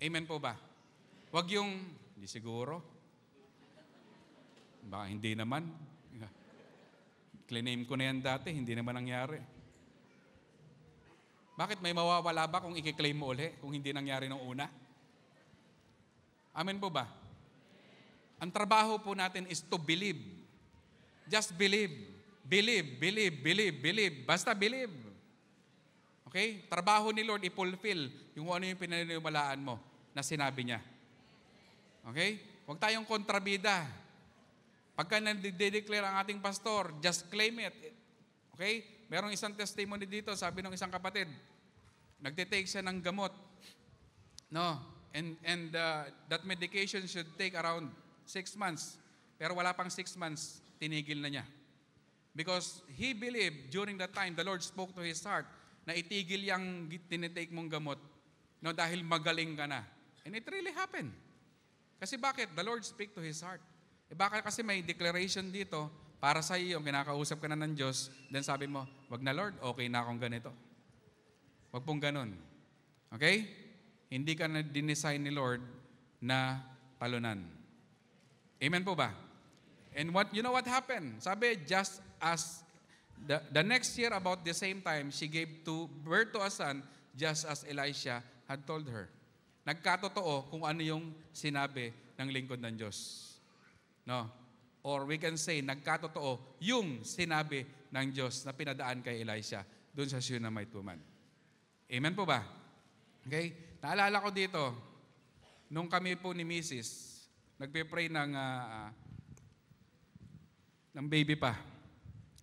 Amen po ba? Huwag yung, hindi siguro. Baka hindi naman. Claim ko na yan dati, hindi naman nangyari. Bakit may mawawala ba kung i-claim mo uli, kung hindi nangyari nung una? Amen po ba? Ang trabaho po natin is to believe. Just believe. Believe, believe, believe, believe. Basta believe. Okay? Trabaho ni Lord i-fulfill yung ano yung pinaniniwalaan mo na sinabi niya. Okay? Huwag tayong kontrabida. Pagka nade-declare ang ating pastor, just claim it. Okay? Merong isang testimony dito, sabi ng isang kapatid, nagtitake siya ng gamot. No? And that medication should take around 6 months. Pero wala pang 6 months, tinigil na niya. Because he believed during that time, the Lord spoke to his heart na itigil yung tinitake mong gamot, no, dahil magaling ka na. And it really happened. Kasi bakit? The Lord speak to his heart. Baka kasi may declaration dito para sa iyo, kinakausap ka na ng Diyos, then sabi mo, wag na Lord, okay na akong ganito. Wag pong ganun. Okay? Hindi ka na dinesign ni Lord na talunan. Amen po ba? And you know what happened? Sabi, just as the next year about the same time, she gave birth to a son, just as Elisha had told her. Nagkatotoo kung ano yung sinabi ng lingkod ng Diyos. No? Or we can say, nagkatotoo yung sinabi ng Diyos na pinadaan kay Elisha doon sa Shunammite woman. Amen po ba? Okay? Naalala ko dito, nung kami po ni Mrs., nagpe-pray ng baby pa.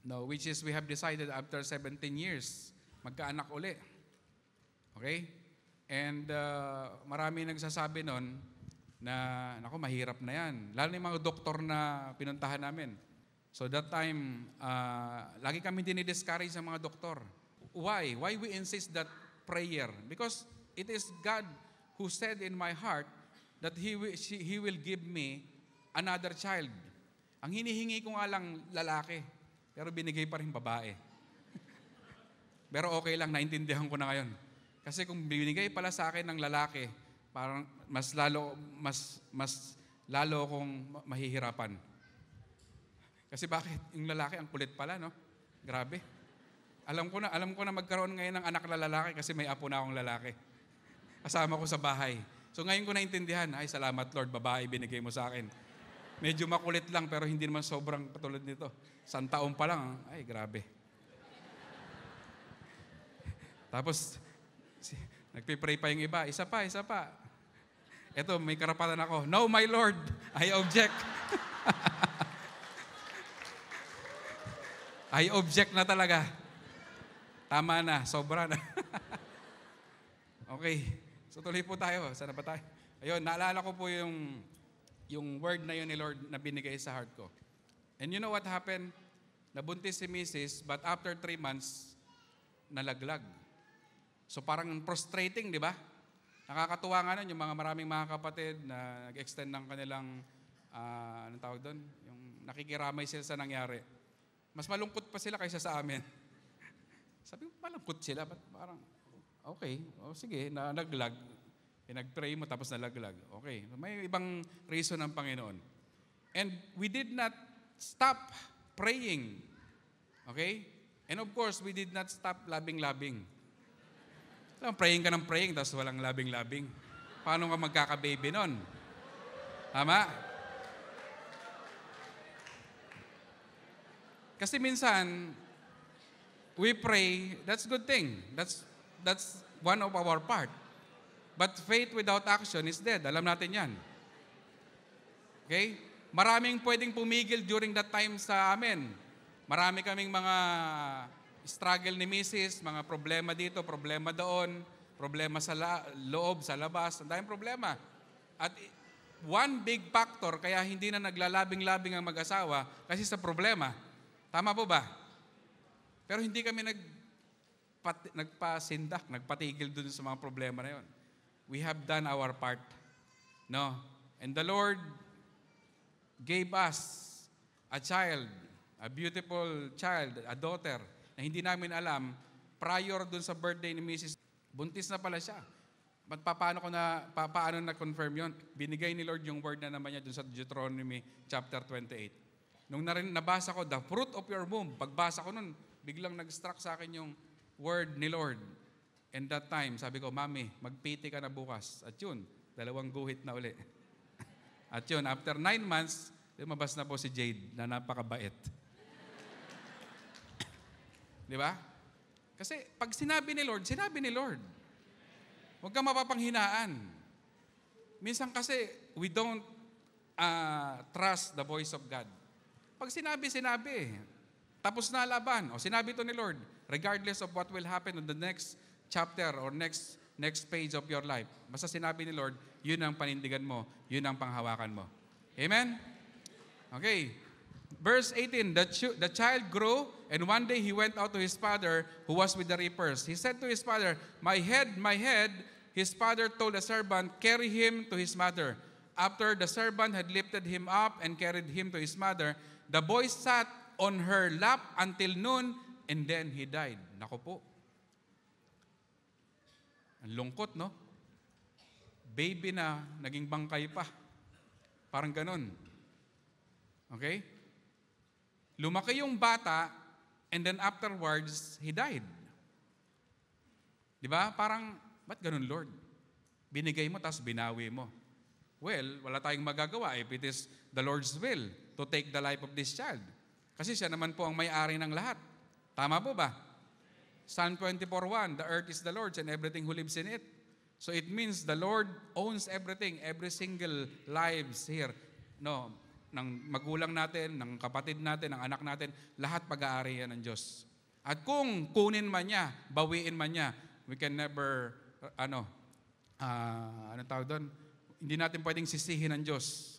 No, which is we have decided after 17 years, magkaanak uli. Okay? And marami nagsasabi nun, na, naku, mahirap na yan. Lalo yung mga doktor na pinuntahan namin. So that time, lagi kami dinidiscourage sa mga doktor. Why? Why we insist that prayer? Because it is God who said in my heart that He will give me another child. Ang hinihingi ko nga lang lalaki, pero binigay pa rin babae. Pero okay lang, naintindihan ko na ngayon. Kasi kung binigay pala sa akin ng lalaki, parang mas lalo akong mahihirapan. Kasi bakit? Yung lalaki ang kulit pala, no? Grabe. Alam ko na magkaroon ngayon ng anak na lalaki kasi may apo na akong lalaki. Kasama ko sa bahay. So ngayon ko naintindihan, ay salamat Lord, babae binigay mo sa akin. Medyo makulit lang pero hindi naman sobrang katulad nito. 1 taon pa lang, ay grabe. Tapos, nagpipray pa yung iba, isa pa. Eto, may karapatan ako. No, my Lord, I object. I object na talaga. Tama na, sobra na. Okay, so tuloy po tayo. Sana ba tayo? Ayun, naalala ko po yung word na yun ni Lord na binigay sa heart ko. And you know what happened? Nabuntis si Mrs., but after 3 months, nalaglag. So parang frustrating, di ba? Nakakatuwa nga nun, yung maraming mga kapatid na nag-extend ng kanilang, anong tawag doon? Yung nakikiramay sila sa nangyari. Mas malungkot pa sila kaysa sa amin. Sabi ko, malungkot sila. But parang, okay, sige, nalaglag. Pinag-pray mo tapos nalaglag. Okay, may ibang reason ng Panginoon. And we did not stop praying. Okay? And of course, we did not stop labing-labing. Praying ka ng praying, tapos walang labing-labing. Paano ka magkaka-baby nun? Tama? Kasi minsan, we pray, that's good thing. That's one of our part. But faith without action is dead. Alam natin yan. Okay? Maraming pwedeng pumigil during that time sa amin. Marami kaming mga struggle ni Mrs., mga problema dito, problema doon, problema sa loob, sa labas, ang daming problema. At one big factor, kaya hindi na naglalabing-labing ang mag-asawa kasi sa problema. Tama po ba? Pero hindi kami nagpatigil dun sa mga problema na yun. We have done our part. No? And the Lord gave us a child, a beautiful child, a daughter, na hindi namin alam, prior dun sa birthday ni Mrs. Buntis na pala siya. Paano na-confirm yun? Binigay ni Lord yung word na naman niya dun sa Deuteronomy chapter 28. Nung nabasa ko, the fruit of your womb, pagbasa ko nun, biglang nag-struck sa akin yung word ni Lord. And that time, sabi ko, Mami, magpiti ka na bukas. At yun, 2 guhit na uli. At yun, after 9 months, lumabas na po si Jade na napakabait. Di ba? Kasi pag sinabi ni Lord, sinabi ni Lord. Huwag kang mapapanghinaan. Minsan kasi, we don't trust the voice of God. Pag sinabi. Tapos na laban. O sinabi to ni Lord, regardless of what will happen on the next chapter or next page of your life. Basta sinabi ni Lord, yun ang panindigan mo, yun ang panghawakan mo. Amen? Okay. Verse 18, the child grew, and one day he went out to his father, who was with the reapers. He said to his father, my head. His father told the servant, carry him to his mother. After the servant had lifted him up and carried him to his mother, the boy sat on her lap until noon, and then he died. Naku po. Ang lungkot, no? Baby na, naging bangkay pa. Parang ganun. Okay? Lumaki yung bata, and then afterwards, he died. Di ba? Parang, ba't ganun, Lord? Binigay mo, tapos binawi mo. Well, wala tayong magagawa if it is the Lord's will to take the life of this child. Kasi siya naman po ang may-ari ng lahat. Tama po ba? Psalm 24:1, the earth is the Lord's and everything who lives in it. So it means the Lord owns everything, every single lives here. No, ng magulang natin, ng kapatid natin, ng anak natin, lahat pag-aari yan ng Diyos. At kung kunin man niya, bawiin man niya, we can never, tawag doon? Hindi natin pwedeng sisihin ng Diyos.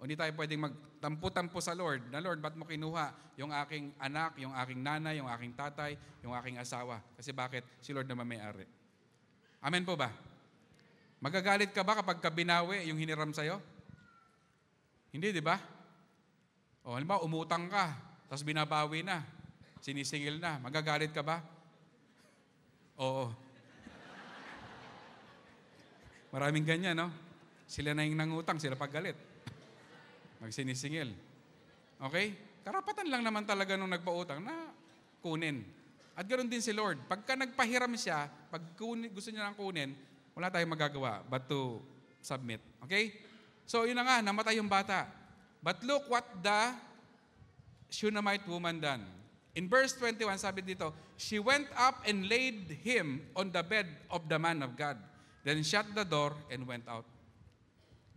O hindi tayo pwedeng magtampo-tampo sa Lord, na Lord, ba't mo kinuha yung aking anak, yung aking nanay, yung aking tatay, yung aking asawa? Kasi bakit? Si Lord naman may-ari. Amen po ba? Magagalit ka ba kapag binawi yung hiniram sa'yo? Hindi, di ba? O, halimbawa, umutang ka, tapos binabawi na, sinisingil na, magagalit ka ba? Oo. Maraming ganyan, no? Sila na yung nangutang, sila paggalit. Magsinisingil. Okay? Karapatan lang naman talaga nung nagpautang na kunin. At ganoon din si Lord. Pagka nagpahiram siya, pag gusto niya nang kunin, wala tayong magagawa but to submit. Okay? So, yun na nga, namatay yung bata. But look what the Shunammite woman done. In verse 21, sabi dito, she went up and laid him on the bed of the man of God. Then shut the door and went out.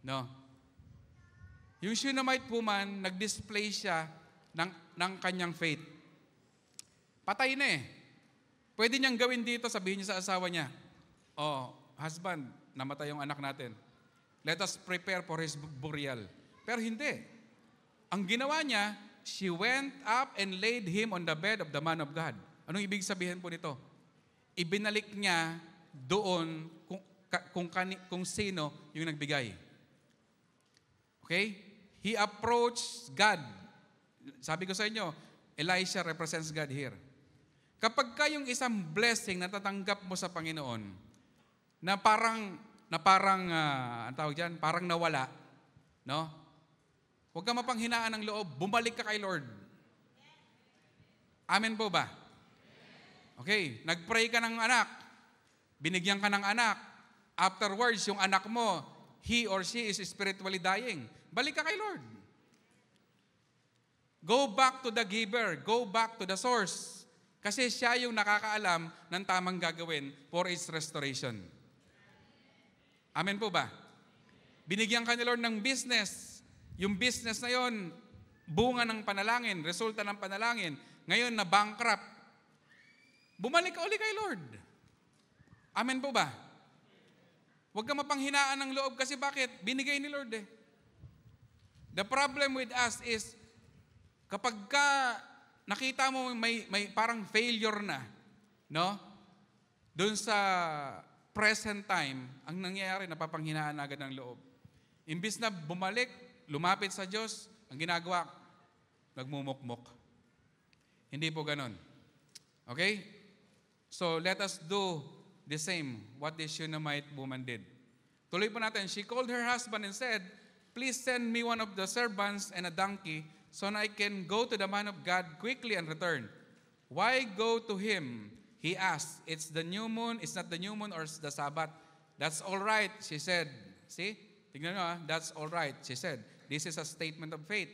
No. Yung Shunammite woman, nag-display siya ng kanyang faith. Patay na eh. Pwede niyang gawin dito, sabihin niya sa asawa niya, oh, husband, namatay yung anak natin. Let us prepare for his burial. Pero hindi. Ang ginawa niya, she went up and laid him on the bed of the man of God. Anong ibig sabihin po nito? Ibinalik niya doon kung sino yung nagbigay. Okay? He approached God. Sabi ko sa inyo, Elisha represents God here. Kapag kayong isang blessing na tatanggap mo sa Panginoon, na parang ang tawag dyan, parang nawala, no? Huwag ka mapanghinaan ng loob, bumalik ka kay Lord. Amen po ba? Okay, nag-pray ka ng anak, binigyan ka ng anak, afterwards, yung anak mo, he or she is spiritually dying. Balik ka kay Lord. Go back to the giver. Go back to the source. Kasi siya yung nakakaalam ng tamang gagawin for its restoration. Amen po ba? Binigyan ka ni Lord ng business. Yung business na yon, bunga ng panalangin, resulta ng panalangin. Ngayon na bankrupt. bumalik ka uli kay Lord. Amen po ba? Huwag ka mapanghinaan ng loob kasi bakit? Binigay ni Lord eh. The problem with us is, kapag ka nakita mo may parang failure na, no? Doon sa present time, ang nangyayari, napapanghinaan agad ng loob. Imbis na bumalik, lumapit sa Diyos, ang ginagawa, nagmumukmok. Hindi po ganon. Okay? So, let us do the same, what the Shunammite woman did. Tuloy po natin, she called her husband and said, please send me one of the servants and a donkey so I can go to the man of God quickly and return. Why go to him? He asked. It's the new moon. It's not the new moon or the Sabbath. That's all right, she said. See? Tignan nyo, that's all right, she said. This is a statement of faith.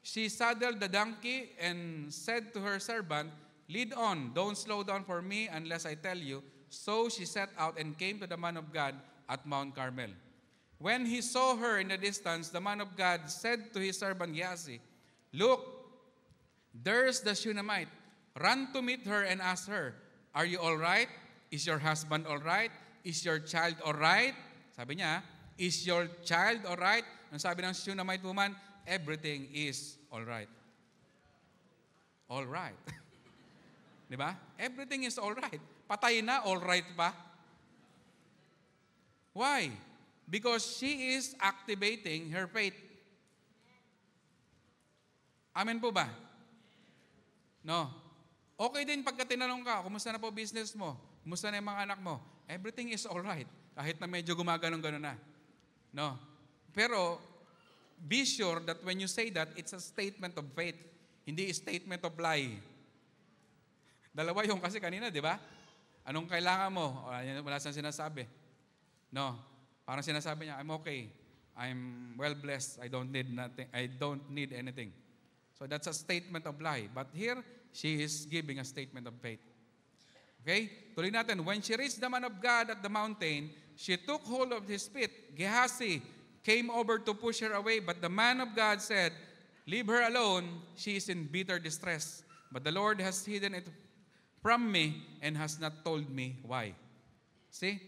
She saddled the donkey and said to her servant, lead on, don't slow down for me unless I tell you. So she set out and came to the man of God at Mount Carmel. When he saw her in the distance, the man of God said to his servant Gehazi, look, there's the Shunammite. Run to meet her and ask her, are you all right? Is your husband all right? Is your child all right? Sabi niya, is your child all right? Ang sabi ng Shunammite woman, everything is all right. All right. Di ba? Everything is all right. Patay na, all right pa. Why? Because she is activating her faith. Amen po ba? No. Okay din pagka tinanong ka, kumusta na po business mo? Kumusta na yung mga anak mo? Everything is all right. Kahit na medyo gumaganong-ganon na. No. Pero, be sure that when you say that, it's a statement of faith. Hindi a statement of lie. Dalawa yung kasi kanina, di ba? Anong kailangan mo? Wala siyang sinasabi. No. Parang sinasabi niya, I'm okay. I'm well blessed. I don't need nothing. I don't need anything. So that's a statement of lie. But here, she is giving a statement of faith. Okay? Tuloy natin. When she reached the man of God at the mountain, she took hold of his feet. Gehazi came over to push her away, but the man of God said, leave her alone. She is in bitter distress. But the Lord has hidden it from me and has not told me why. See?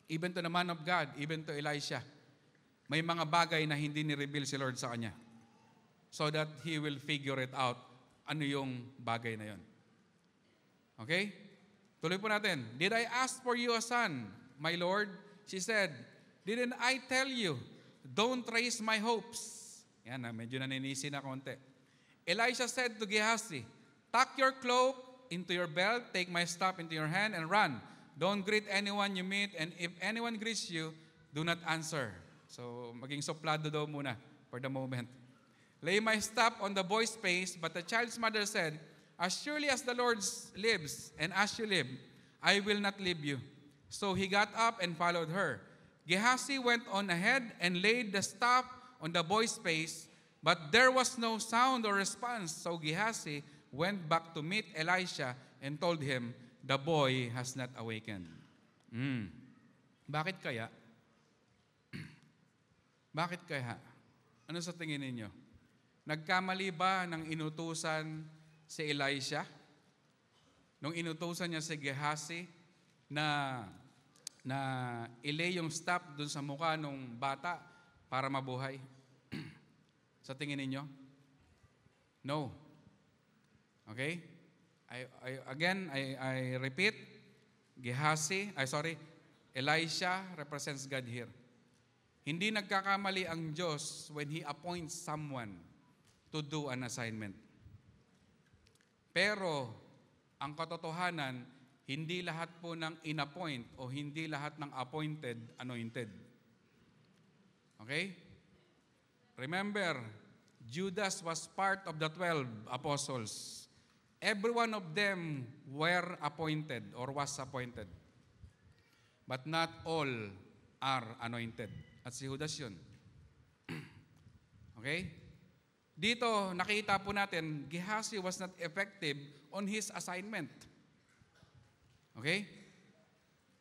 Even to the man of God, even to Elisha, may mga bagay na hindi ni-reveal si Lord sa kanya. So that he will figure it out. Ano yung bagay na yon? Okay? Tuloy po natin. Did I ask for you a son, my Lord? She said, didn't I tell you, don't raise my hopes? Yan na, medyo naninisi na konti. Elisha said to Gehazi, tuck your cloak into your belt, take my staff into your hand, and run. Don't greet anyone you meet, and if anyone greets you, do not answer. So, maging suplado daw muna for the moment. Lay my staff on the boy's face, but the child's mother said, as surely as the Lord lives, and as you live, I will not leave you. So he got up and followed her. Gehazi went on ahead and laid the staff on the boy's face, but there was no sound or response. So Gehazi went back to meet Elisha and told him, the boy has not awakened. Bakit kaya? Bakit kaya? Ano sa tingin ninyo? Nagkamali ba ng inutusan si Elisha? Nung inutusan niya si Gehazi na ilay yung staff dun sa mukha ng bata para mabuhay? Sa tingin ninyo? No. Okay? I repeat, Elisha represents God here. Hindi nagkakamali ang Diyos when He appoints someone to do an assignment. Pero, ang katotohanan, hindi lahat po ng inappoint o hindi lahat ng appointed, anointed. Okay? Remember, Judas was part of the 12 apostles. Every one of them were appointed or was appointed. But not all are anointed. At si Judas yun. Okay? Dito, nakita po natin, Gehazi was not effective on his assignment. Okay?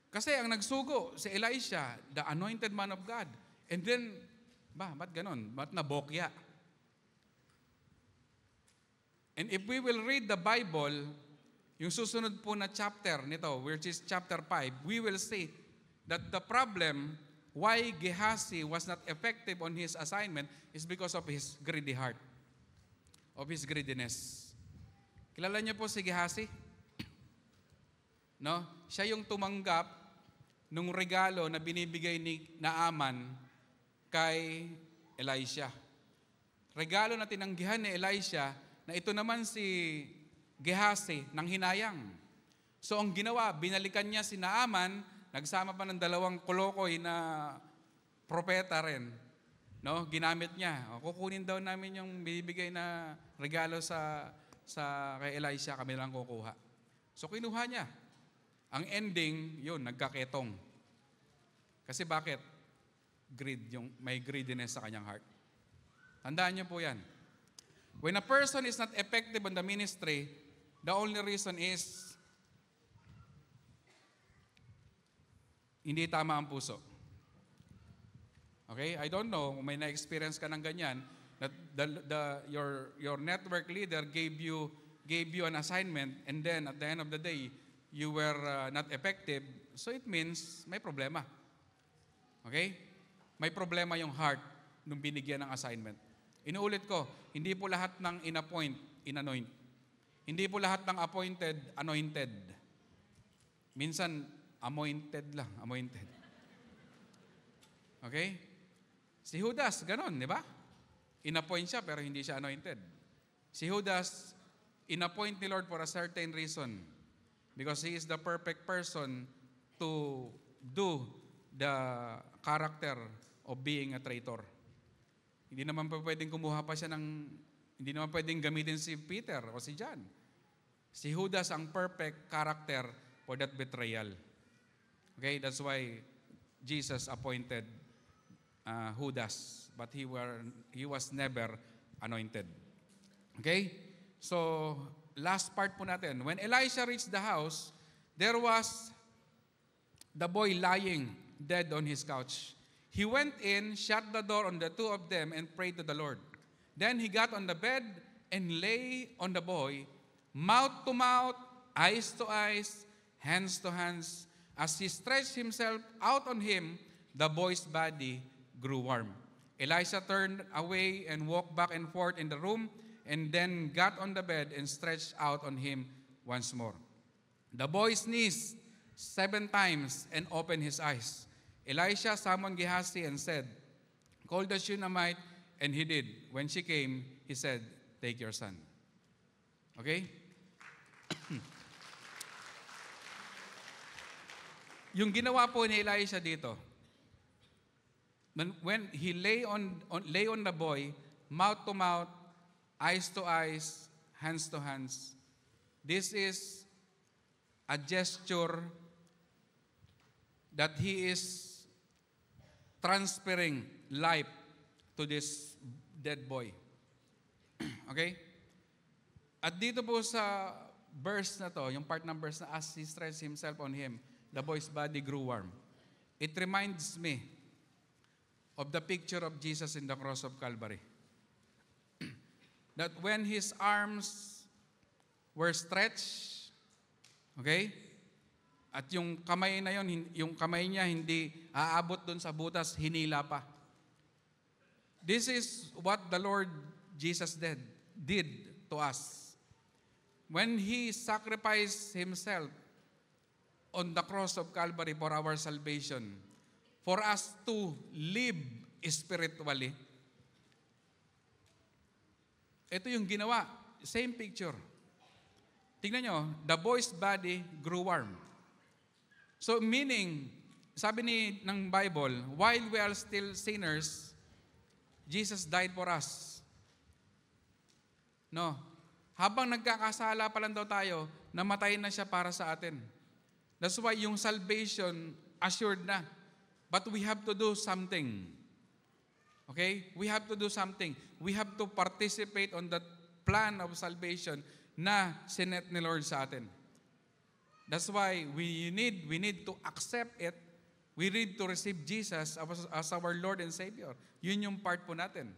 Kasi ang nagsugo, si Elisha, the anointed man of God. And then, ba't ganon? Ba't nabokya? And if we will read the Bible, yung susunod po na chapter nito, which is chapter 5, we will see that the problem why Gehazi was not effective on his assignment is because of his greedy heart, of his greediness. Kilala niyo po si Gehazi? No? Siya yung tumanggap nung regalo na binibigay ni Naaman kay Elisha. Regalo na tinanggihan ni Elisha na ito naman si Gehazi nang hinayang. So ang ginawa, binalikan niya si Naaman, nagsama pa ng 2 kolokoy na propeta rin. No? Ginamit niya. Kukunin daw namin yung bibigay na regalo sa kay Elisha, kami lang kukuha. So kinuha niya. Ang ending, yun, nagkaketong. Kasi bakit? Greed, may greediness sa kanyang heart. Tandaan niyo po yan. When a person is not effective on the ministry, the only reason is hindi tama ang puso. Okay? I don't know kung may na-experience ka ng ganyan, that your network leader gave you an assignment, and then at the end of the day, you were not effective, so it means may problema. Okay? May problema yung heart nung binigyan ng assignment. Inuulit ko, hindi po lahat ng in-appoint, in-anoint. Hindi po lahat ng appointed, anointed. Minsan, anointed lang, anointed. Okay? Si Judas, ganon, di ba? In-appoint siya pero hindi siya anointed. Si Judas, in-appoint ni Lord for a certain reason. Because he is the perfect person to do the character of being a traitor. Hindi naman pa pwedeng kumuha pa siya hindi naman pwedeng gamitin si Peter o si John. Si Judas ang perfect character for that betrayal. Okay, that's why Jesus appointed Judas, but he was never anointed. Okay? So, last part po natin. When Elisha reached the house, there was the boy lying dead on his couch. He went in, shut the door on the two of them, and prayed to the Lord. Then he got on the bed and lay on the boy, mouth to mouth, eyes to eyes, hands to hands. As he stretched himself out on him, the boy's body grew warm. Elisha turned away and walked back and forth in the room, and then got on the bed and stretched out on him once more. The boy sneezed 7 times and opened his eyes. Elisha summoned Gehazi and said, "Call the Shunammite," and he did. When she came, he said, "Take your son." Okay? Yung ginawa po ni Elisha dito, when he lay on the boy, mouth to mouth, eyes to eyes, hands to hands, this is a gesture that he is transferring life to this dead boy. Okay? At dito po sa verse na to, yung part ng verse na as he stretched himself on him, the boy's body grew warm. It reminds me of the picture of Jesus in the cross of Calvary. That when his arms were stretched, okay? At yung kamay na yon, yung kamay niya hindi aabot doon sa butas, hinila pa. This is what the Lord Jesus did to us. When He sacrificed Himself on the cross of Calvary for our salvation, for us to live spiritually, ito yung ginawa. Same picture. Tingnan nyo, the boy's body grew warm. So meaning, sabi ng Bible, while we are still sinners, Jesus died for us. No. Habang nagkakasala pa lang daw tayo, namatay na siya para sa atin. That's why yung salvation assured na. But we have to do something. Okay? We have to do something. We have to participate on that plan of salvation na sinet ni Lord sa atin. That's why we need to accept it. We need to receive Jesus as our Lord and Savior. Yun yung part po natin.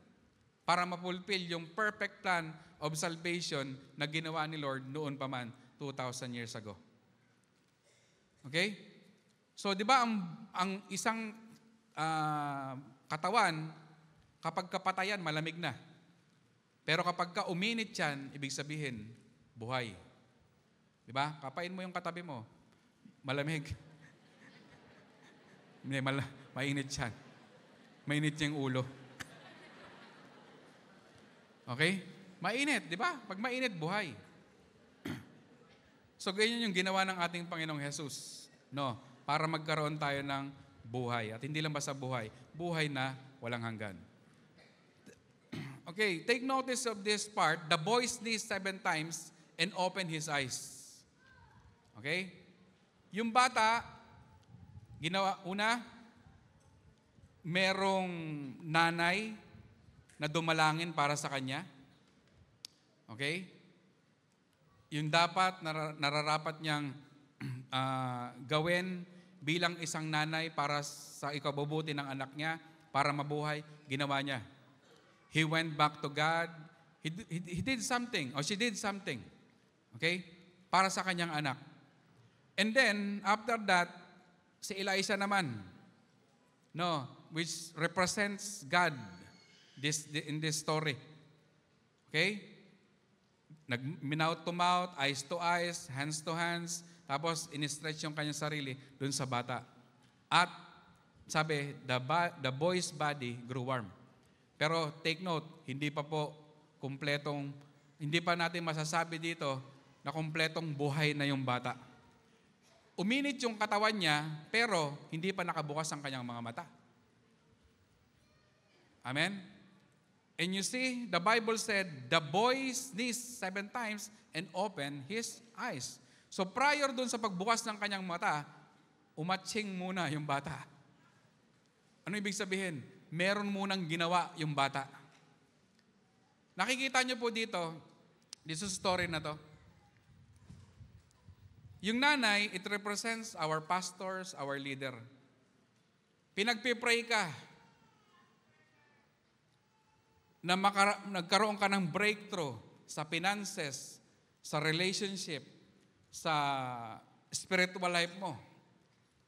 Para mapulfill yung perfect plan of salvation na ginawa ni Lord noon pa man 2,000 years ago. Okay? So, di ba ang isang katawan, kapag kapatayan, malamig na. Pero kapag ka uminit yan, ibig sabihin, buhay. Di ba? Kapain mo yung katabi mo. Malamig. Hindi, mainit yan. Mainit yung ulo. Okay? Mainit, di ba? Pag mainit, buhay. So, ganyan yung ginawa ng ating Panginoong Jesus. No? Para magkaroon tayo ng buhay. At hindi lang basta buhay. Buhay na walang hanggan. Okay, take notice of this part. The boy sneezed 7 times and opened his eyes. Okay? Yung bata, ginawa, una, merong nanay na dumalangin para sa kanya. Okay? Yung dapat, nararapat niyang gawin bilang isang nanay para sa ikabubuti ng anak niya, para mabuhay, ginawa niya. He went back to God. He did something, or she did something. Okay? Para sa kanyang anak. And then, after that, si Elisha naman, no, which represents God in this story. Okay? Mouth to mouth, eyes to eyes, hands to hands, tapos in-stretch yung kanyang sarili dun sa bata. At sabi, the boy's body grew warm. Pero take note, hindi pa natin masasabi dito na kumpletong buhay na yung bata. Uminit yung katawan niya, pero hindi pa nakabukas ang kanyang mga mata. Amen? And you see, the Bible said, the boy sneezed 7 times and opened his eyes. So prior dun sa pagbukas ng kanyang mata, umatsing muna yung bata. Ano ibig sabihin? Meron munang ginawa yung bata. Nakikita niyo po dito sa story na to, yung nanay, it represents our pastors, our leader. Pinagpipray ka na nagkaroon ka ng breakthrough sa finances, sa relationship, sa spiritual life mo.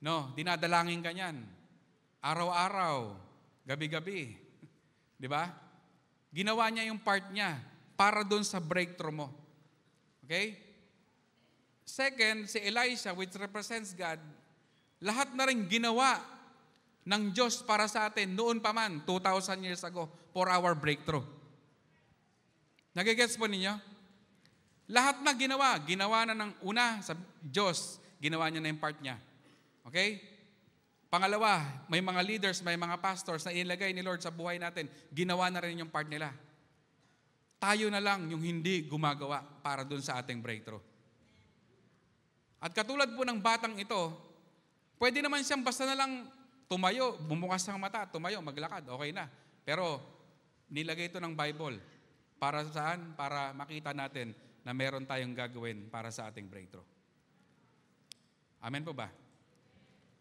No, dinadalangin ka niyan. Araw-araw, gabi-gabi. Di ba? Ginawa niya yung part niya para doon sa breakthrough mo. Okay? Second, si Elisha, which represents God, lahat na rin ginawa ng Diyos para sa atin noon pa man, 2,000 years ago, for our breakthrough. Nagigets po ninyo? Lahat na ginawa na ng una sa Diyos, ginawa niya na yung part niya. Okay? Pangalawa, may mga leaders, may mga pastors na inilagay ni Lord sa buhay natin, ginawa na rin yung part nila. Tayo na lang yung hindi gumagawa para dun sa ating breakthrough. At katulad po ng batang ito, pwede naman siyang basta na lang tumayo, bumukas ang mata, tumayo, maglakad, okay na. Pero nilagay ito ng Bible. Para saan? Para makita natin na meron tayong gagawin para sa ating breakthrough. Amen po ba?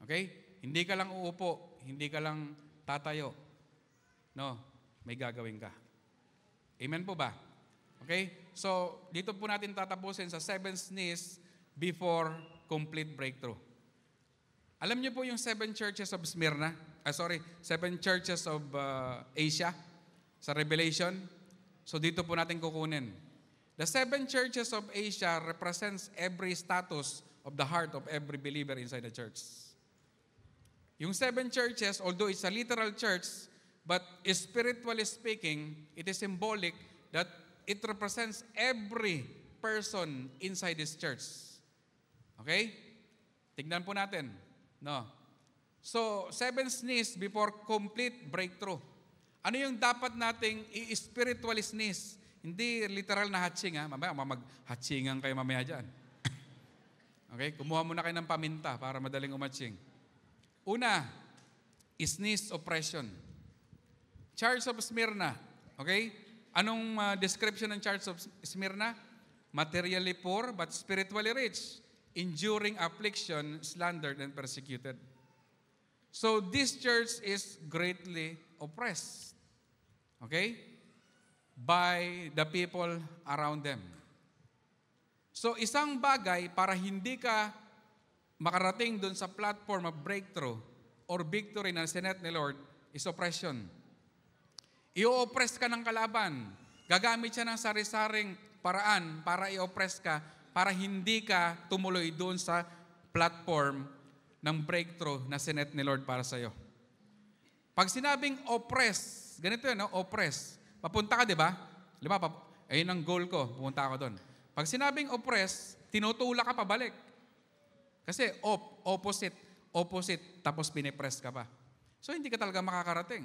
Okay? Hindi ka lang uupo, hindi ka lang tatayo. No, may gagawin ka. Amen po ba? Okay? So, dito po natin tatapusin sa 7 sneeze before complete breakthrough. Alam niyo po yung 7 churches of Smyrna? 7 churches of Asia sa Revelation. So, dito po natin kukunin. The 7 churches of Asia represents every status of the heart of every believer inside the church. Yung 7 churches, although it's a literal church, but spiritually speaking, it is symbolic that it represents every person inside this church. Okay? Tignan po natin. No. So, 7 sneeze before complete breakthrough. Ano yung dapat nating i-spiritually sneeze? Hindi literal na hatching, ha? Mamaya, mag-hatchingan kayo mamaya dyan. Okay? Kumuha muna kayo ng paminta para madaling umatching. Una, sneeze oppression. Church of Smyrna. Okay? Anong description ng Church of Smyrna? Materially poor but spiritually rich, enduring affliction, slandered, and persecuted. So this church is greatly oppressed. Okay? By the people around them. So isang bagay para hindi ka makarating dun sa platform of breakthrough or victory na sinet ni Lord is oppression. I-oppress ka ng kalaban. Gagamit siya ng sari-saring paraan para i-oppress ka, para hindi ka tumuloy doon sa platform ng breakthrough na sinet ni Lord para sa'yo. Pag sinabing oppress, ganito yun, no? Oppress. Papunta ka, di ba? Ayun ang goal ko, pumunta ako doon. Pag sinabing oppress, tinutulak ka pabalik. Kasi opposite, tapos pinipress ka pa. So hindi ka talaga makakarating.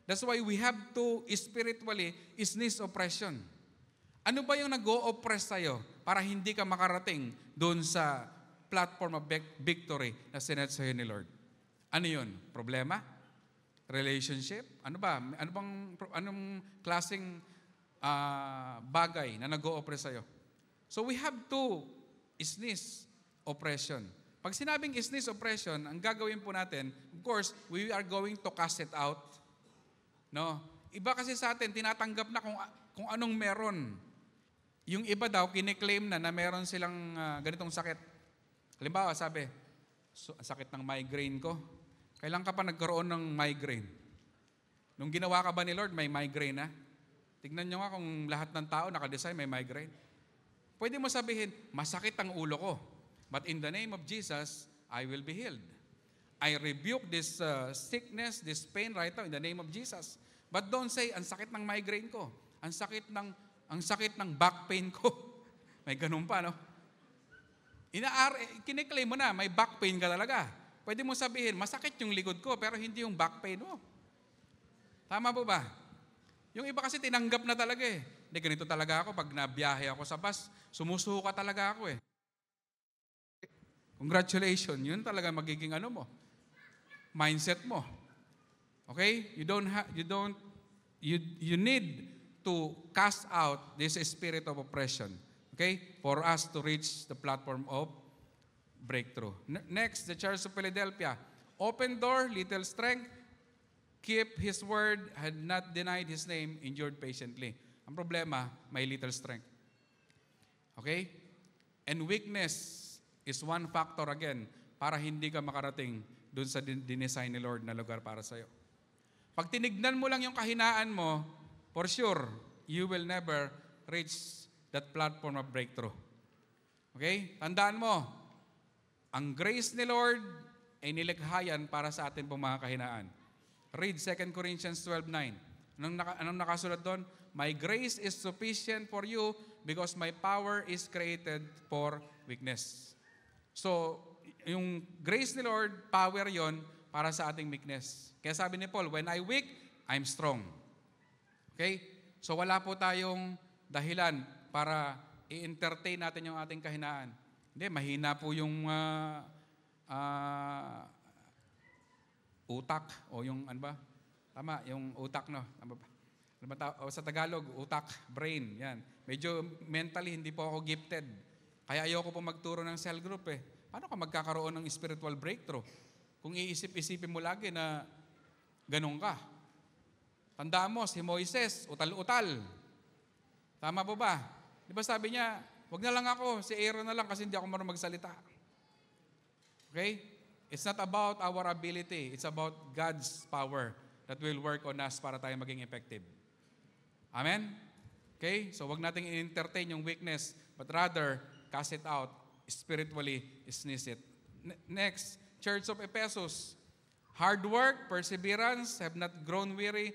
That's why we have to spiritually sneeze oppression. Ano ba yung nag-o-oppress sa'yo para hindi ka makarating doon sa platform of victory na sinet sa'yo ni Lord? Ano yun? Problema? Relationship? Ano ba? Anong klaseng bagay na nag-o-oppress sa'yo? So we have to sneeze oppression. Pag sinabing sneeze oppression, ang gagawin po natin, of course, we are going to cast it out. No? Iba kasi sa atin, tinatanggap na kung anong meron. Yung iba daw, kiniklaim na meron silang ganitong sakit. Halimbawa, sabi, sakit ng migraine ko. Kailan ka pa nagkaroon ng migraine? Nung ginawa ka ba ni Lord, may migraine na? Tignan nyo nga kung lahat ng tao nakadesign may migraine. Pwede mo sabihin, masakit ang ulo ko. But in the name of Jesus, I will be healed. I rebuke this sickness, this pain right now in the name of Jesus. But don't say, ang sakit ng migraine ko. Ang sakit ng back pain ko. May ganun pa, no? Kiniklaim mo na, may back pain ka talaga. Pwede mo sabihin, masakit yung likod ko, pero hindi yung back pain mo. Tama po ba? Yung iba kasi tinanggap na talaga eh. Hindi, ganito talaga ako. Pag nabiyahe ako sa bus, sumusuka talaga ako eh. Congratulations, yun talaga magiging mindset mo. Okay? You need to cast out this spirit of oppression. Okay? For us to reach the platform of breakthrough. Next, the Church of Philadelphia. Open door, little strength. Keep His word, had not denied His name, endured patiently. Ang problema, may little strength. Okay? And weakness is one factor again para hindi ka makarating dun sa dinesign ni Lord na lugar para sa'yo. Pag tinignan mo lang yung kahinaan mo, for sure, you will never reach that platform of breakthrough. Okay? Tandaan mo, ang grace ni Lord ay nilikhayan para sa atin pong mga kahinaan. Read 2 Corinthians 12:9. Anong nakasulat doon? My grace is sufficient for you because my power is created for weakness. So, yung grace ni Lord, power yon para sa ating weakness. Kaya sabi ni Paul, when I weak, I'm strong. Okay? So, wala po tayong dahilan para i-entertain natin yung ating kahinaan. Hindi, mahina po yung utak o yung Tama, yung utak, no? Sa Tagalog, utak, brain, yan. Medyo mentally, hindi po ako gifted. Kaya ayoko po magturo ng cell group eh. Paano ka magkakaroon ng spiritual breakthrough? Kung iisip-isipin mo lagi na ganun ka. Tandaan mo, si Moises, utal-utal. Tama po ba? Di ba sabi niya, wag na lang ako, si Aaron na lang kasi hindi ako marunong magsalita. Okay? It's not about our ability. It's about God's power that will work on us para tayo maging effective. Amen? Okay? So wag nating i-entertain yung weakness, but rather, cast it out, spiritually sneeze it. Next, Church of Ephesus. Hard work, perseverance, have not grown weary,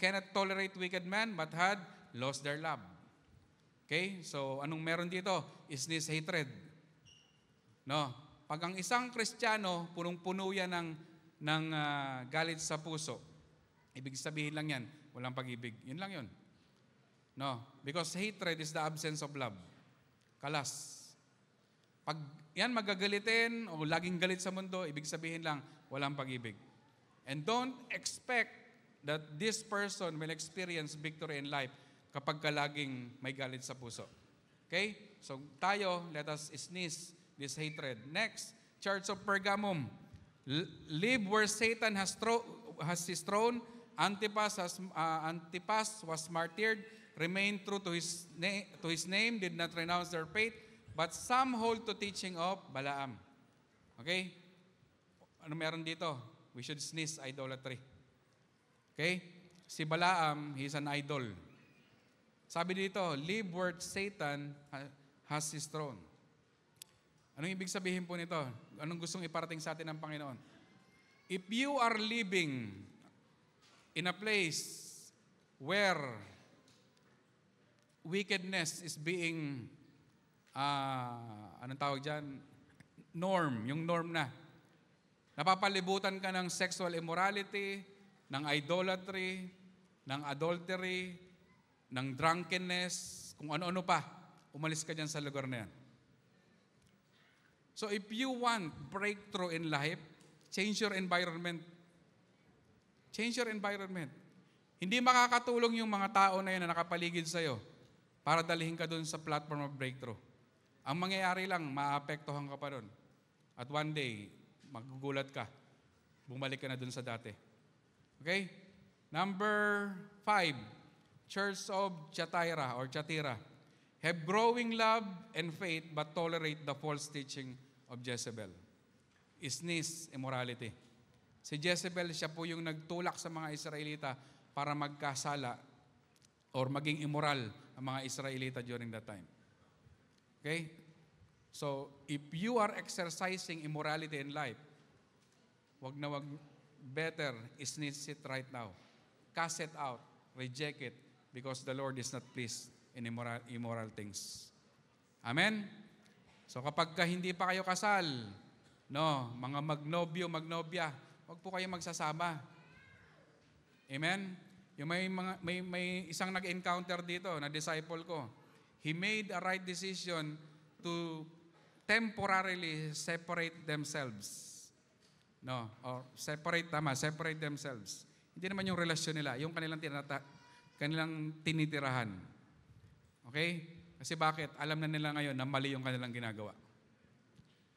cannot tolerate wicked men, but had lost their love. Okay? So, anong meron dito? Sneeze hatred. No? Pag ang isang Kristiyano, punong-puno yan ng galit sa puso, ibig sabihin lang yan, walang pag-ibig. Yun lang yun. No? Because hatred is the absence of love. Kalas. Pag yan magagalitin o laging galit sa mundo, ibig sabihin lang, walang pag-ibig. And don't expect that this person will experience victory in life kapag laging may galit sa puso. Okay? So tayo, let us sneeze this hatred. Next, Church of Pergamum. Live where Satan has his throne. Antipas was martyred. remained true to his name, did not renounce their faith, but some hold to teaching of Balaam. Okay? Ano meron dito? We should sneeze idolatry. Okay? Si Balaam, he's an idol. Sabi dito, live where Satan has his throne. Anong ibig sabihin po nito? Anong gustong iparating sa atin ng Panginoon? If you are living in a place where wickedness is being, anong tawag dyan? Norm, yung norm na. Napapalibutan ka ng sexual immorality, ng idolatry, ng adultery, ng drunkenness, kung ano-ano pa, umalis ka dyan sa lugar na yan. So if you want breakthrough in life, change your environment. Change your environment. Hindi makakatulong yung mga tao na yun na nakapaligid sa'yo para dalhin ka dun sa platform of breakthrough. Ang mangyayari lang, maapektuhan ka pa dun. At one day, magugulat ka. Bumalik ka na dun sa dati. Okay? Number 5, Church of Thyatira. Have growing love and faith but tolerate the false teaching of Jezebel. Sneeze, immorality. Si Jezebel, siya po yung nagtulak sa mga Israelita para magkasala or maging immoral ang mga Israelita during that time. Okay? So, if you are exercising immorality in life, better sneeze it right now. Cast it out. Reject it because the Lord is not pleased in immoral things. Amen? So kapag hindi pa kayo kasal, mga magnobya, huwag po kayo magsasama. Amen? Yung may isang nag-encounter dito na disciple ko. He made a right decision to temporarily separate themselves. Separate themselves. Hindi naman yung relasyon nila, yung kanilang tinitirahan. Okay? Kasi bakit? Alam na nila ngayon na mali yung kanilang ginagawa.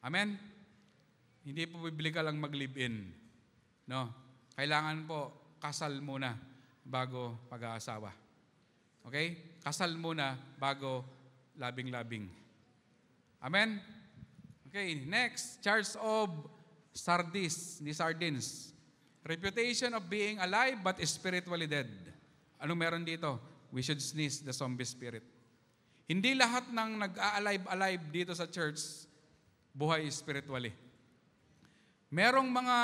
Amen? Hindi po biblical lang mag-live-in. Kailangan po kasal muna bago pag-aasawa. Okay? Kasal muna bago labing-labing. Amen? Okay, next. Church of Sardines. Reputation of being alive but spiritually dead. Anong meron dito? We should sneeze the zombie spirit. Hindi lahat ng nag-a-alive dito sa church, buhay spiritually. Merong mga,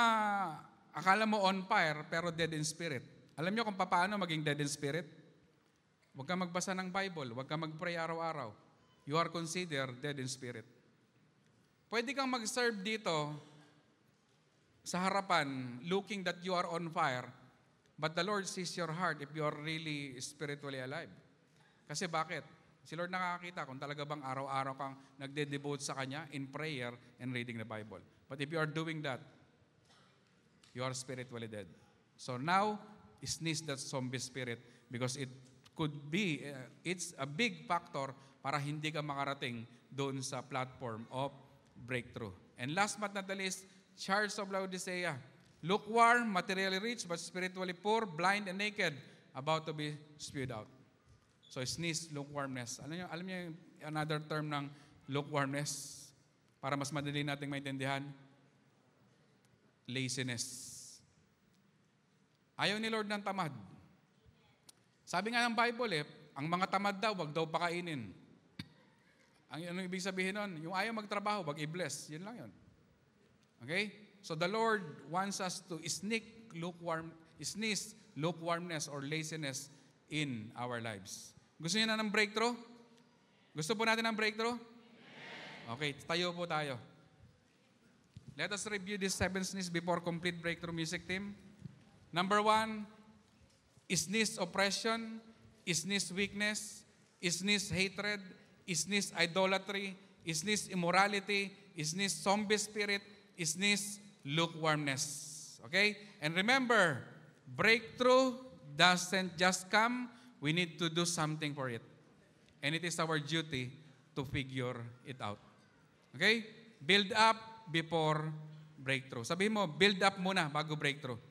akala mo on fire, pero dead in spirit. Alam niyo kung paano maging dead in spirit? Huwag kang magbasa ng Bible, huwag kang mag-pray araw-araw. You are considered dead in spirit. Pwede kang mag-serve dito sa harapan, looking that you are on fire, but the Lord sees your heart if you are really spiritually alive. Kasi bakit? Si Lord nakakita kung talaga bang araw-araw kang nagde-devote sa Kanya in prayer and reading the Bible. But if you are doing that, you are spiritually dead. So now, sneeze that zombie spirit because it could be, it's a big factor para hindi ka makarating doon sa platform of breakthrough. And last but not the least, Church of Laodicea. Lukewarm, materially rich, but spiritually poor, blind and naked, about to be spewed out. So, sneeze, lukewarmness. Alam niyo another term ng lukewarmness para mas madali nating maintindihan? Laziness. Ayaw ni Lord ng tamad. Sabi nga ng Bible ang mga tamad daw, wag daw pakainin. Anong ibig sabihin nun? Yung ayaw magtrabaho, wag i-bless. Yun lang yun. Okay? So the Lord wants us to sneeze lukewarmness or laziness in our lives. Gusto niyo na ng breakthrough? Gusto po natin ng breakthrough? Okay, tayo po tayo. Let us review these 7 sneeze before complete breakthrough music team. Number 1, sneeze oppression, sneeze weakness, sneeze hatred, sneeze idolatry, sneeze immorality, sneeze zombie spirit, sneeze lukewarmness. Okay? And remember, breakthrough doesn't just come. We need to do something for it. And it is our duty to figure it out. Okay? Build up before breakthrough. Sabihin mo, build up muna bago breakthrough.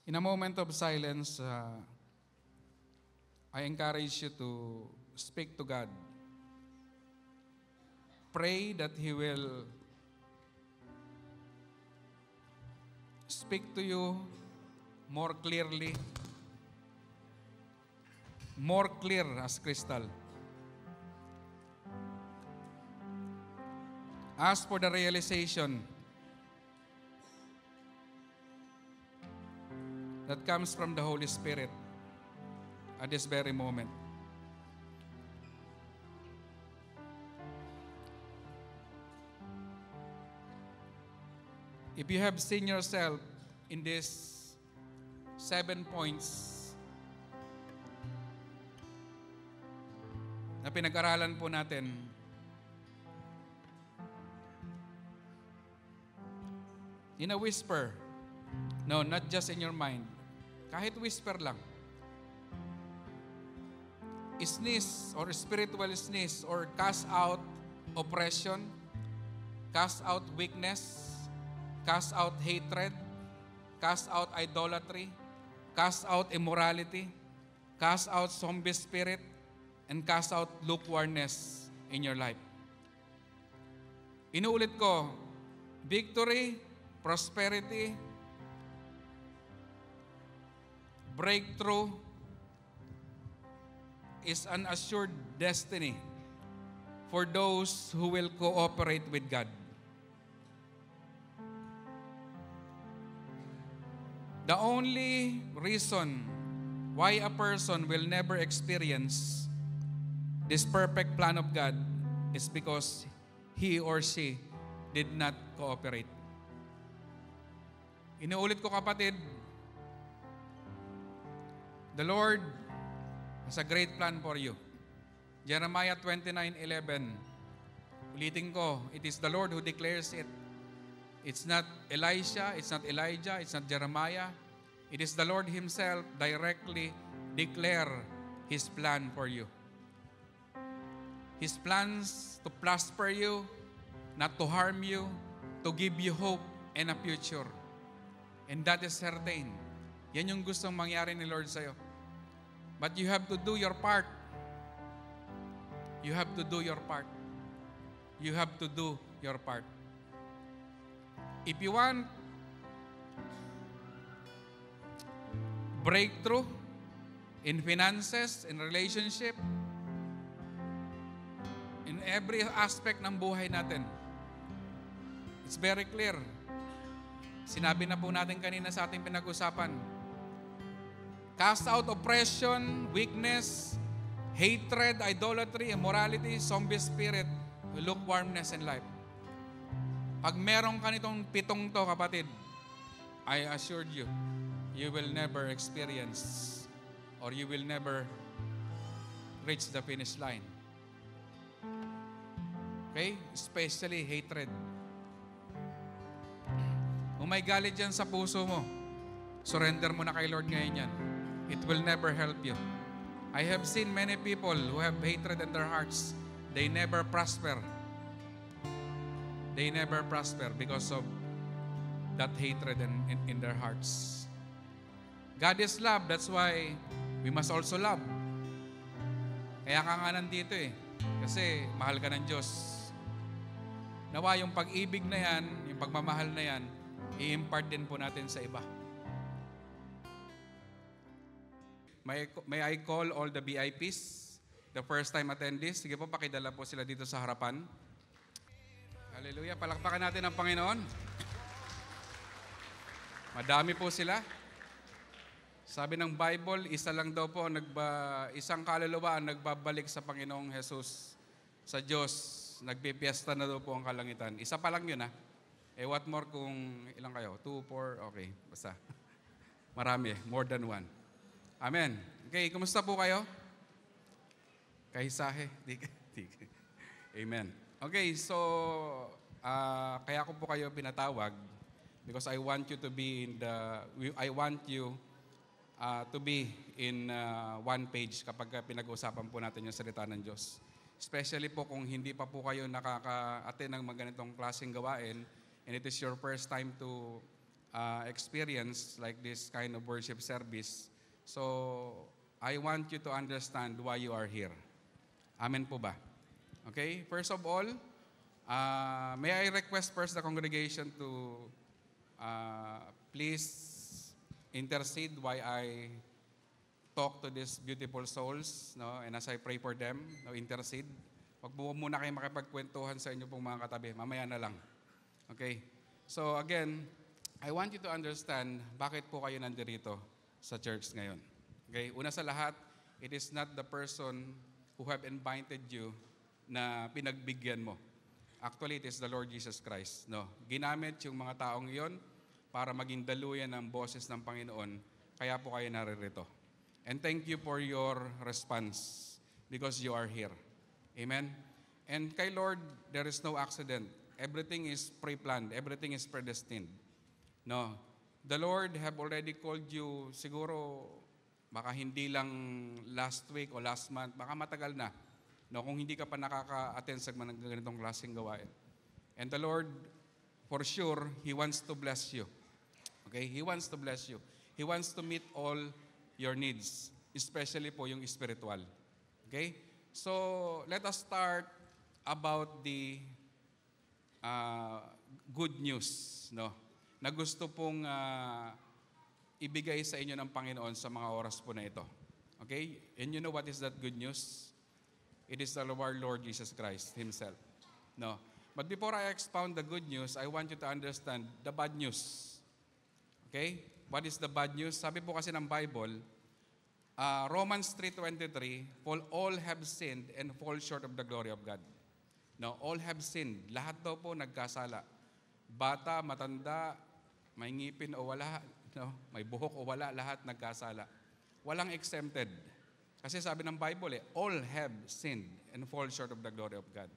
In a moment of silence, I encourage you to speak to God. Pray that He will speak to you more clearly, more clear as crystal. Ask for the realization that comes from the Holy Spirit at this very moment. If you have seen yourself in these 7 points na pinag-aralan po natin, in a whisper, no, not just in your mind, kahit whisper lang, sneeze or spiritual sneeze or cast out oppression, cast out weakness, cast out hatred, cast out idolatry, cast out immorality, cast out zombie spirit, and cast out lukewarmness in your life. Inuulit ko, victory, prosperity, breakthrough is an assured destiny for those who will cooperate with God. The only reason why a person will never experience this perfect plan of God is because he or she did not cooperate. Inuulit ko, kapatid, the Lord has a great plan for you. Jeremiah 29:11. Ulitin ko, it is the Lord who declares it. It's not Elisha, it's not Elijah, it's not Jeremiah. It is the Lord Himself directly declare His plan for you. His plans to prosper you, not to harm you, to give you hope and a future. And that is certain. Yan yung gustong mangyari ni Lord sa'yo. But you have to do your part. You have to do your part. You have to do your part. If you want breakthrough in finances, in relationship, in every aspect ng buhay natin, it's very clear. Sinabi na po natin kanina sa ating pinag-usapan. Cast out oppression, weakness, hatred, idolatry, immorality, zombie spirit, lukewarmness in life. Pag meron ka nitong 7 to, kapatid, I assured you, you will never experience or you will never reach the finish line. Okay? Especially hatred. Kung may galit dyan sa puso mo, surrender mo na kay Lord ngayon yan. It will never help you. I have seen many people who have hatred in their hearts. They never prosper. They never prosper because of that hatred in their hearts. God is love. That's why we must also love. Kaya ka nga nandito eh. Kasi mahal ka ng Diyos. Nawa yung pag-ibig na yan, yung pagmamahal na yan, i-impart din po natin sa iba. May I call all the VIPs, the first time attendees? Sige po, pakidala po sila dito sa harapan. Hallelujah, palakpakan natin ang Panginoon. Madami po sila. Sabi ng Bible, isa lang daw po, isang kaluluwa ang nagbabalik sa Panginoong Jesus, sa Diyos. Nagpipiesta na daw po ang kalangitan. Isa pa lang yun ha. What more kung ilang kayo? 2, 4, okay. Basta. Marami, more than 1. Amen. Okay, kumusta po kayo? Kahisahe. Amen. Okay, so kaya ko po kayo pinatawag because I want you to be in one page kapag pinag-uusapan po natin yung salita ng Diyos. Especially po kung hindi pa po kayo nakaka-attend ng mga ganitong klaseng gawain and it is your first time to experience like this kind of worship service. So, I want you to understand why you are here. Amen po ba? Okay? First of all, may I request first the congregation to please intercede while I talk to these beautiful souls, no? And as I pray for them, no, intercede. Huwag po muna kayo makipagkwentuhan sa inyo pong mga katabi. Mamaya na lang. Okay? So again, I want you to understand bakit po kayo nandirito sa church ngayon. Okay? Una sa lahat, it is not the person who have invited you na pinagbigyan mo. Actually, it is the Lord Jesus Christ. No? Ginamit yung mga taong iyon para maging daluyan ng boses ng Panginoon. Kaya po kayo naririto. And thank you for your response because you are here. Amen? And kay Lord, there is no accident. Everything is pre-planned. Everything is predestined. No? The Lord have already called you, siguro, baka hindi lang last week o last month, baka matagal na. No, kung hindi ka pa nakaka-attend sa mga ganitong klaseng gawain. And the Lord, for sure, He wants to bless you. Okay? He wants to bless you. He wants to meet all your needs, especially po yung spiritual. Okay? So, let us start about the good news, no? Na gusto pong ibigay sa inyo ng Panginoon sa mga oras po na ito. Okay? And you know what is that good news? It is our Lord Jesus Christ Himself. No? But before I expound the good news, I want you to understand the bad news. Okay? What is the bad news? Sabi po kasi ng Bible, Romans 3:23, for all have sinned and fall short of the glory of God. No, all have sinned. Lahat daw po nagkasala. Bata, matanda, may ngipin o wala, no? May buhok o wala, lahat nagkasala. Walang exempted. Kasi sabi ng Bible, all have sinned and fall short of the glory of God.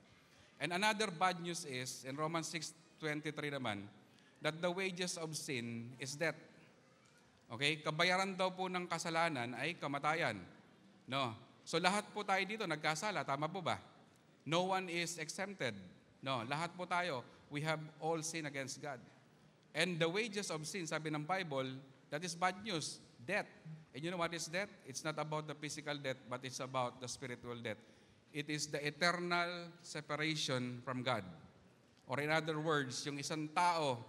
And another bad news is, in Romans 6:23 naman, that the wages of sin is death. Okay? Kabayaran daw po ng kasalanan ay kamatayan. No? So lahat po tayo dito nagkasala, tama po ba? No one is exempted. No, lahat po tayo, we have all sinned against God. And the wages of sin, sabi ng Bible, that is bad news, death. And you know what is death? It's not about the physical death, but it's about the spiritual death. It is the eternal separation from God. Or in other words, yung isang tao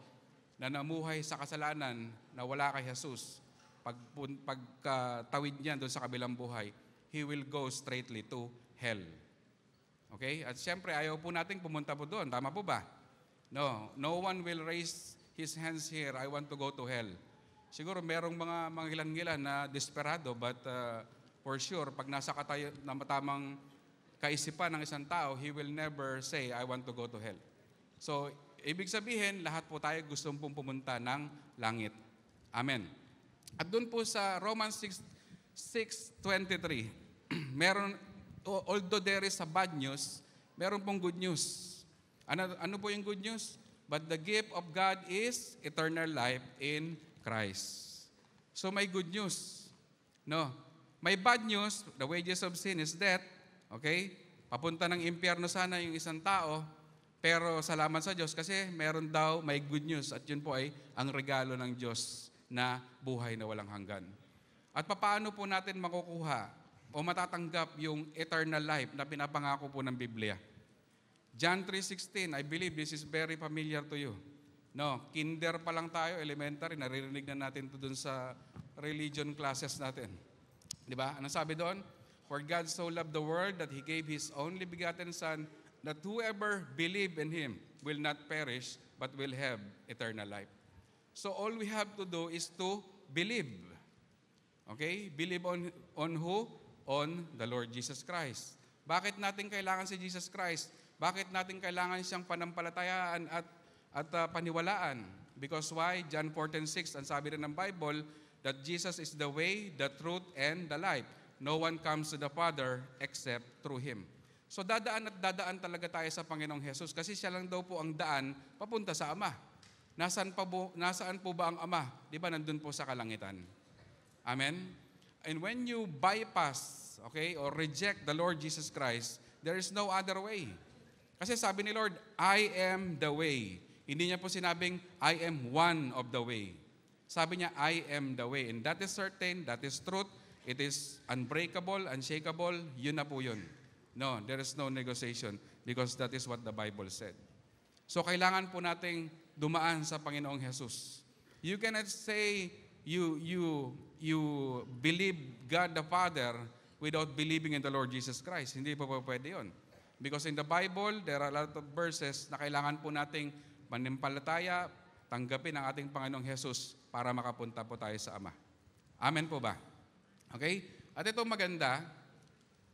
na namuhay sa kasalanan na wala kay Jesus, pagkatawid niya doon sa kabilang buhay, he will go straightly to hell. Okay? At siyempre, ayaw po nating pumunta po doon. Tama po ba? No. No one will raise his hands here, I want to go to hell. Siguro merong mga manghilan-ngilan na desperado, but for sure, pag nasa tamang kaisipan ng isang tao, he will never say, I want to go to hell. So, ibig sabihin, lahat po tayo gustong pong pumunta ng langit. Amen. At doon po sa Romans 6:23, meron, although there is a bad news, meron pong good news. Ano po yung good news? But the gift of God is eternal life in Christ. So may good news. No. May bad news, the wages of sin is death. Okay? Papunta ng impyerno sana yung isang tao, pero salamat sa Diyos kasi meron daw may good news at yun po ay ang regalo ng Diyos na buhay na walang hanggan. At paano po natin makukuha o matatanggap yung eternal life na pinapangako po ng Biblia? John 3:16, I believe this is very familiar to you. No, kinder pa lang tayo, elementary, naririnig na natin to dun sa religion classes natin. Di ba? Ano sabi doon? For God so loved the world that He gave His only begotten Son, that whoever believe in Him will not perish, but will have eternal life. So all we have to do is to believe. Okay? Believe on who? On the Lord Jesus Christ. Bakit natin kailangan si Jesus Christ? Bakit natin kailangan siyang panampalatayaan at paniwalaan? Because why? John 14:6, ang sabi rin ng Bible, that Jesus is the way, the truth, and the life. No one comes to the Father except through Him. So dadaan at dadaan talaga tayo sa Panginoong Jesus kasi siya lang daw po ang daan papunta sa Ama. Nasaan po ba ang Ama? Di ba nandun po sa kalangitan? Amen? And when you bypass, okay, or reject the Lord Jesus Christ, there is no other way. Kasi sabi ni Lord, I am the way. Hindi niya po sinabing, I am one of the way. Sabi niya, I am the way. And that is certain, that is truth, it is unbreakable, unshakable, yun na po yun. No, there is no negotiation because that is what the Bible said. So kailangan po nating dumaan sa Panginoong Jesus. You cannot say you believe God the Father without believing in the Lord Jesus Christ. Hindi po pwede yun. Because in the Bible, there are a lot of verses na kailangan po nating manimpalataya, tanggapin ang ating Panginoong Jesus para makapunta po tayo sa Ama. Amen po ba? Okay? At ito maganda,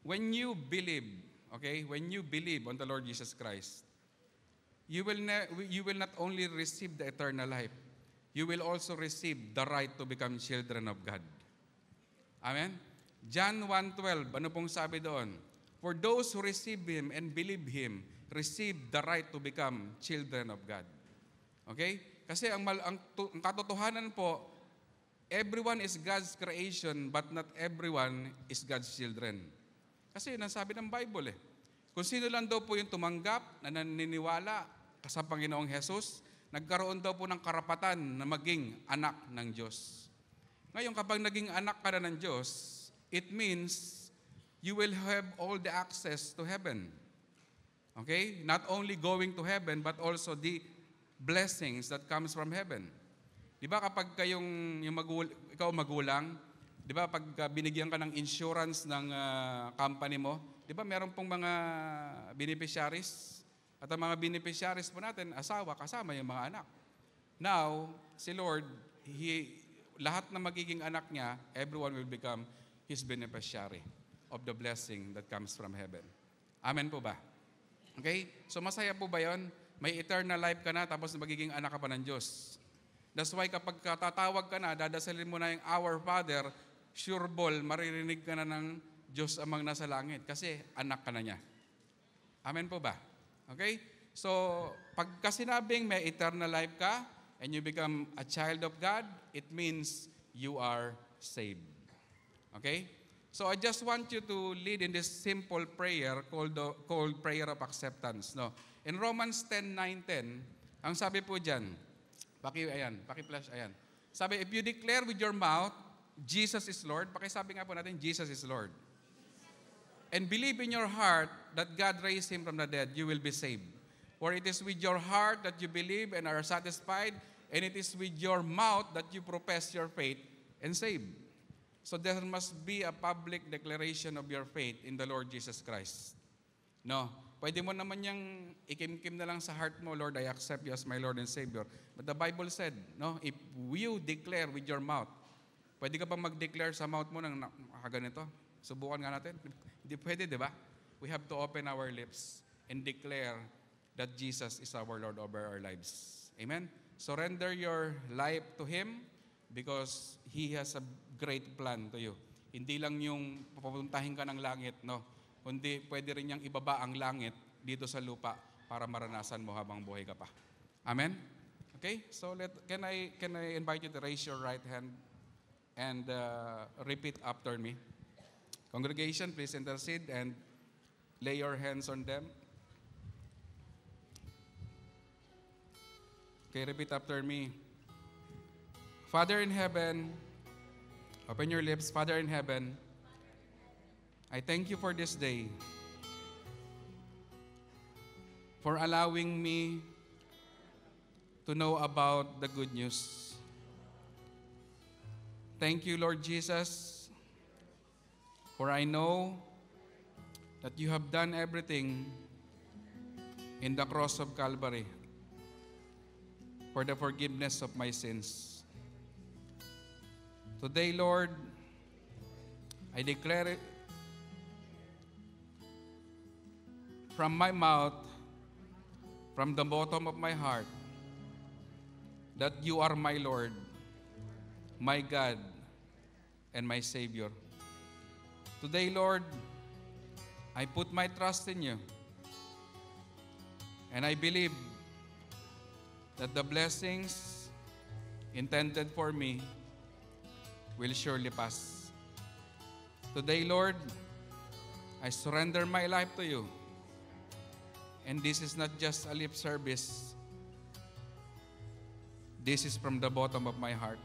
when you believe on the Lord Jesus Christ, you will not only receive the eternal life, you will also receive the right to become children of God. Amen? John 1:12, ano pong sabi doon? For those who receive Him and believe Him, receive the right to become children of God. Okay? Kasi ang katotohanan po, everyone is God's creation, but not everyone is God's children. Kasi yun ang sabi ng Bible eh. Kung sino lang daw po yung tumanggap, na naniniwala sa Panginoong Jesus, nagkaroon daw po ng karapatan na maging anak ng Diyos. Ngayon, kapag naging anak ka na ng Diyos, it means you will have all the access to heaven. Okay? Not only going to heaven, but also the blessings that comes from heaven. Di ba kapag ikaw magulang, di ba pag binigyan ka ng insurance ng company mo, di ba meron pong mga beneficiaries? At ang mga beneficiaries po natin, asawa, kasama yung mga anak. Now, si Lord, lahat na magiging anak niya, everyone will become His beneficiary of the blessing that comes from heaven. Amen po ba? Okay? So masaya po ba yun? May eternal life ka na, tapos magiging anak ka pa ng Diyos. That's why kapag tatawag ka na, dadasalin mo na yung Our Father, sure ball, maririnig ka na ng Diyos amang nasa langit kasi anak ka na niya. Amen po ba? Okay? So, pagka sinabing may eternal life ka and you become a child of God, it means you are saved. Okay? So I just want you to lead in this simple prayer called prayer of acceptance. No? In Romans 10:9-10, ang sabi po diyan, paki-flash, ayan. Sabi, if you declare with your mouth, Jesus is Lord, pakisabi nga po natin, Jesus is Lord. And believe in your heart that God raised Him from the dead, you will be saved. For it is with your heart that you believe and are satisfied, and it is with your mouth that you profess your faith and saved. So there must be a public declaration of your faith in the Lord Jesus Christ. No, pwede mo naman yung ikimkim na lang sa heart mo, Lord, I accept you as my Lord and Savior. But the Bible said, no, if you declare with your mouth, pwede ka ba mag-declare sa mouth mo ng ganito? Subukan nga natin. Hindi pwede, di ba? We have to open our lips and declare that Jesus is our Lord over our lives. Amen? Surrender your life to Him because He has a great plan to you. Hindi lang yung papuntahin ka ng langit, no? Kundi pwede rin niyang ibaba ang langit dito sa lupa para maranasan mo habang buhay ka pa. Amen? Okay? So can I invite you to raise your right hand and repeat after me. Congregation, please intercede and lay your hands on them. Okay, repeat after me. Father in heaven, open your lips. Father in heaven, I thank you for this day, for allowing me to know about the good news. Thank you, Lord Jesus, for I know that you have done everything in the cross of Calvary for the forgiveness of my sins. Today, Lord, I declare it from my mouth, from the bottom of my heart, that you are my Lord, my God, and my Savior. Today, Lord, I put my trust in you, and I believe that the blessings intended for me will surely pass. Today, Lord, I surrender my life to you. And this is not just a lip service, This is from the bottom of my heart.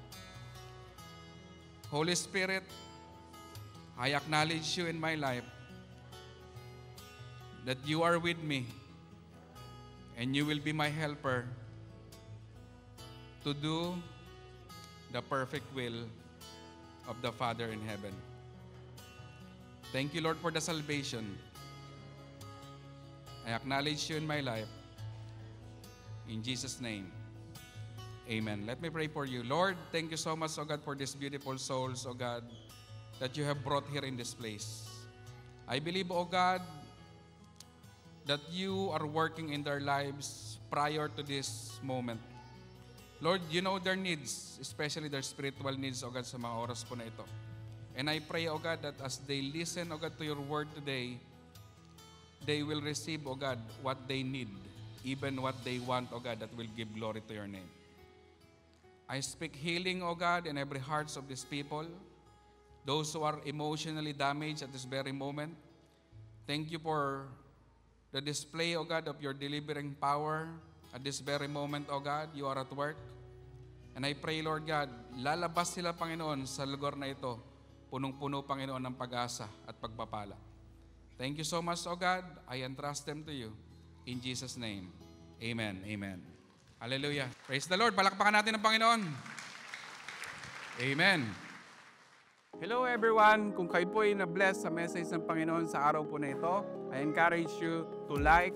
Holy Spirit, I acknowledge you in my life that you are with me and you will be my helper to do the perfect will of the Father in heaven. Thank you, Lord, for the salvation. I acknowledge you in my life. In Jesus' name, amen. Let me pray for you. Lord, thank you so much, O God, for these beautiful souls, O God, that you have brought here in this place. I believe, O God, that you are working in their lives prior to this moment. Lord, you know their needs, especially their spiritual needs, O God, sa mga oras po na ito. And I pray, O God, that as they listen, O God, to your word today, they will receive, O God, what they need, even what they want, O God, that will give glory to your name. I speak healing, O God, in every hearts of these people, those who are emotionally damaged at this very moment. Thank you for the display, O God, of your delivering power at this very moment, O God. You are at work. And I pray, Lord God, lalabas sila, Panginoon, sa lugar na ito, punong-puno, Panginoon, ng pag-asa at pagpapala. Thank you so much, O God. I entrust them to you. In Jesus' name, amen. Amen. Hallelujah. Praise the Lord. Palakpakan natin ang Panginoon. Amen. Hello everyone. Kung kayo po ay na-bless sa message ng Panginoon sa araw po na ito, I encourage you to like,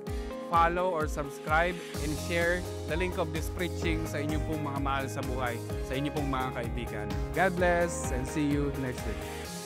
follow, or subscribe and share the link of this preaching sa inyong pong mga mahal sa buhay, sa inyong pong mga kaibigan. God bless and see you next week.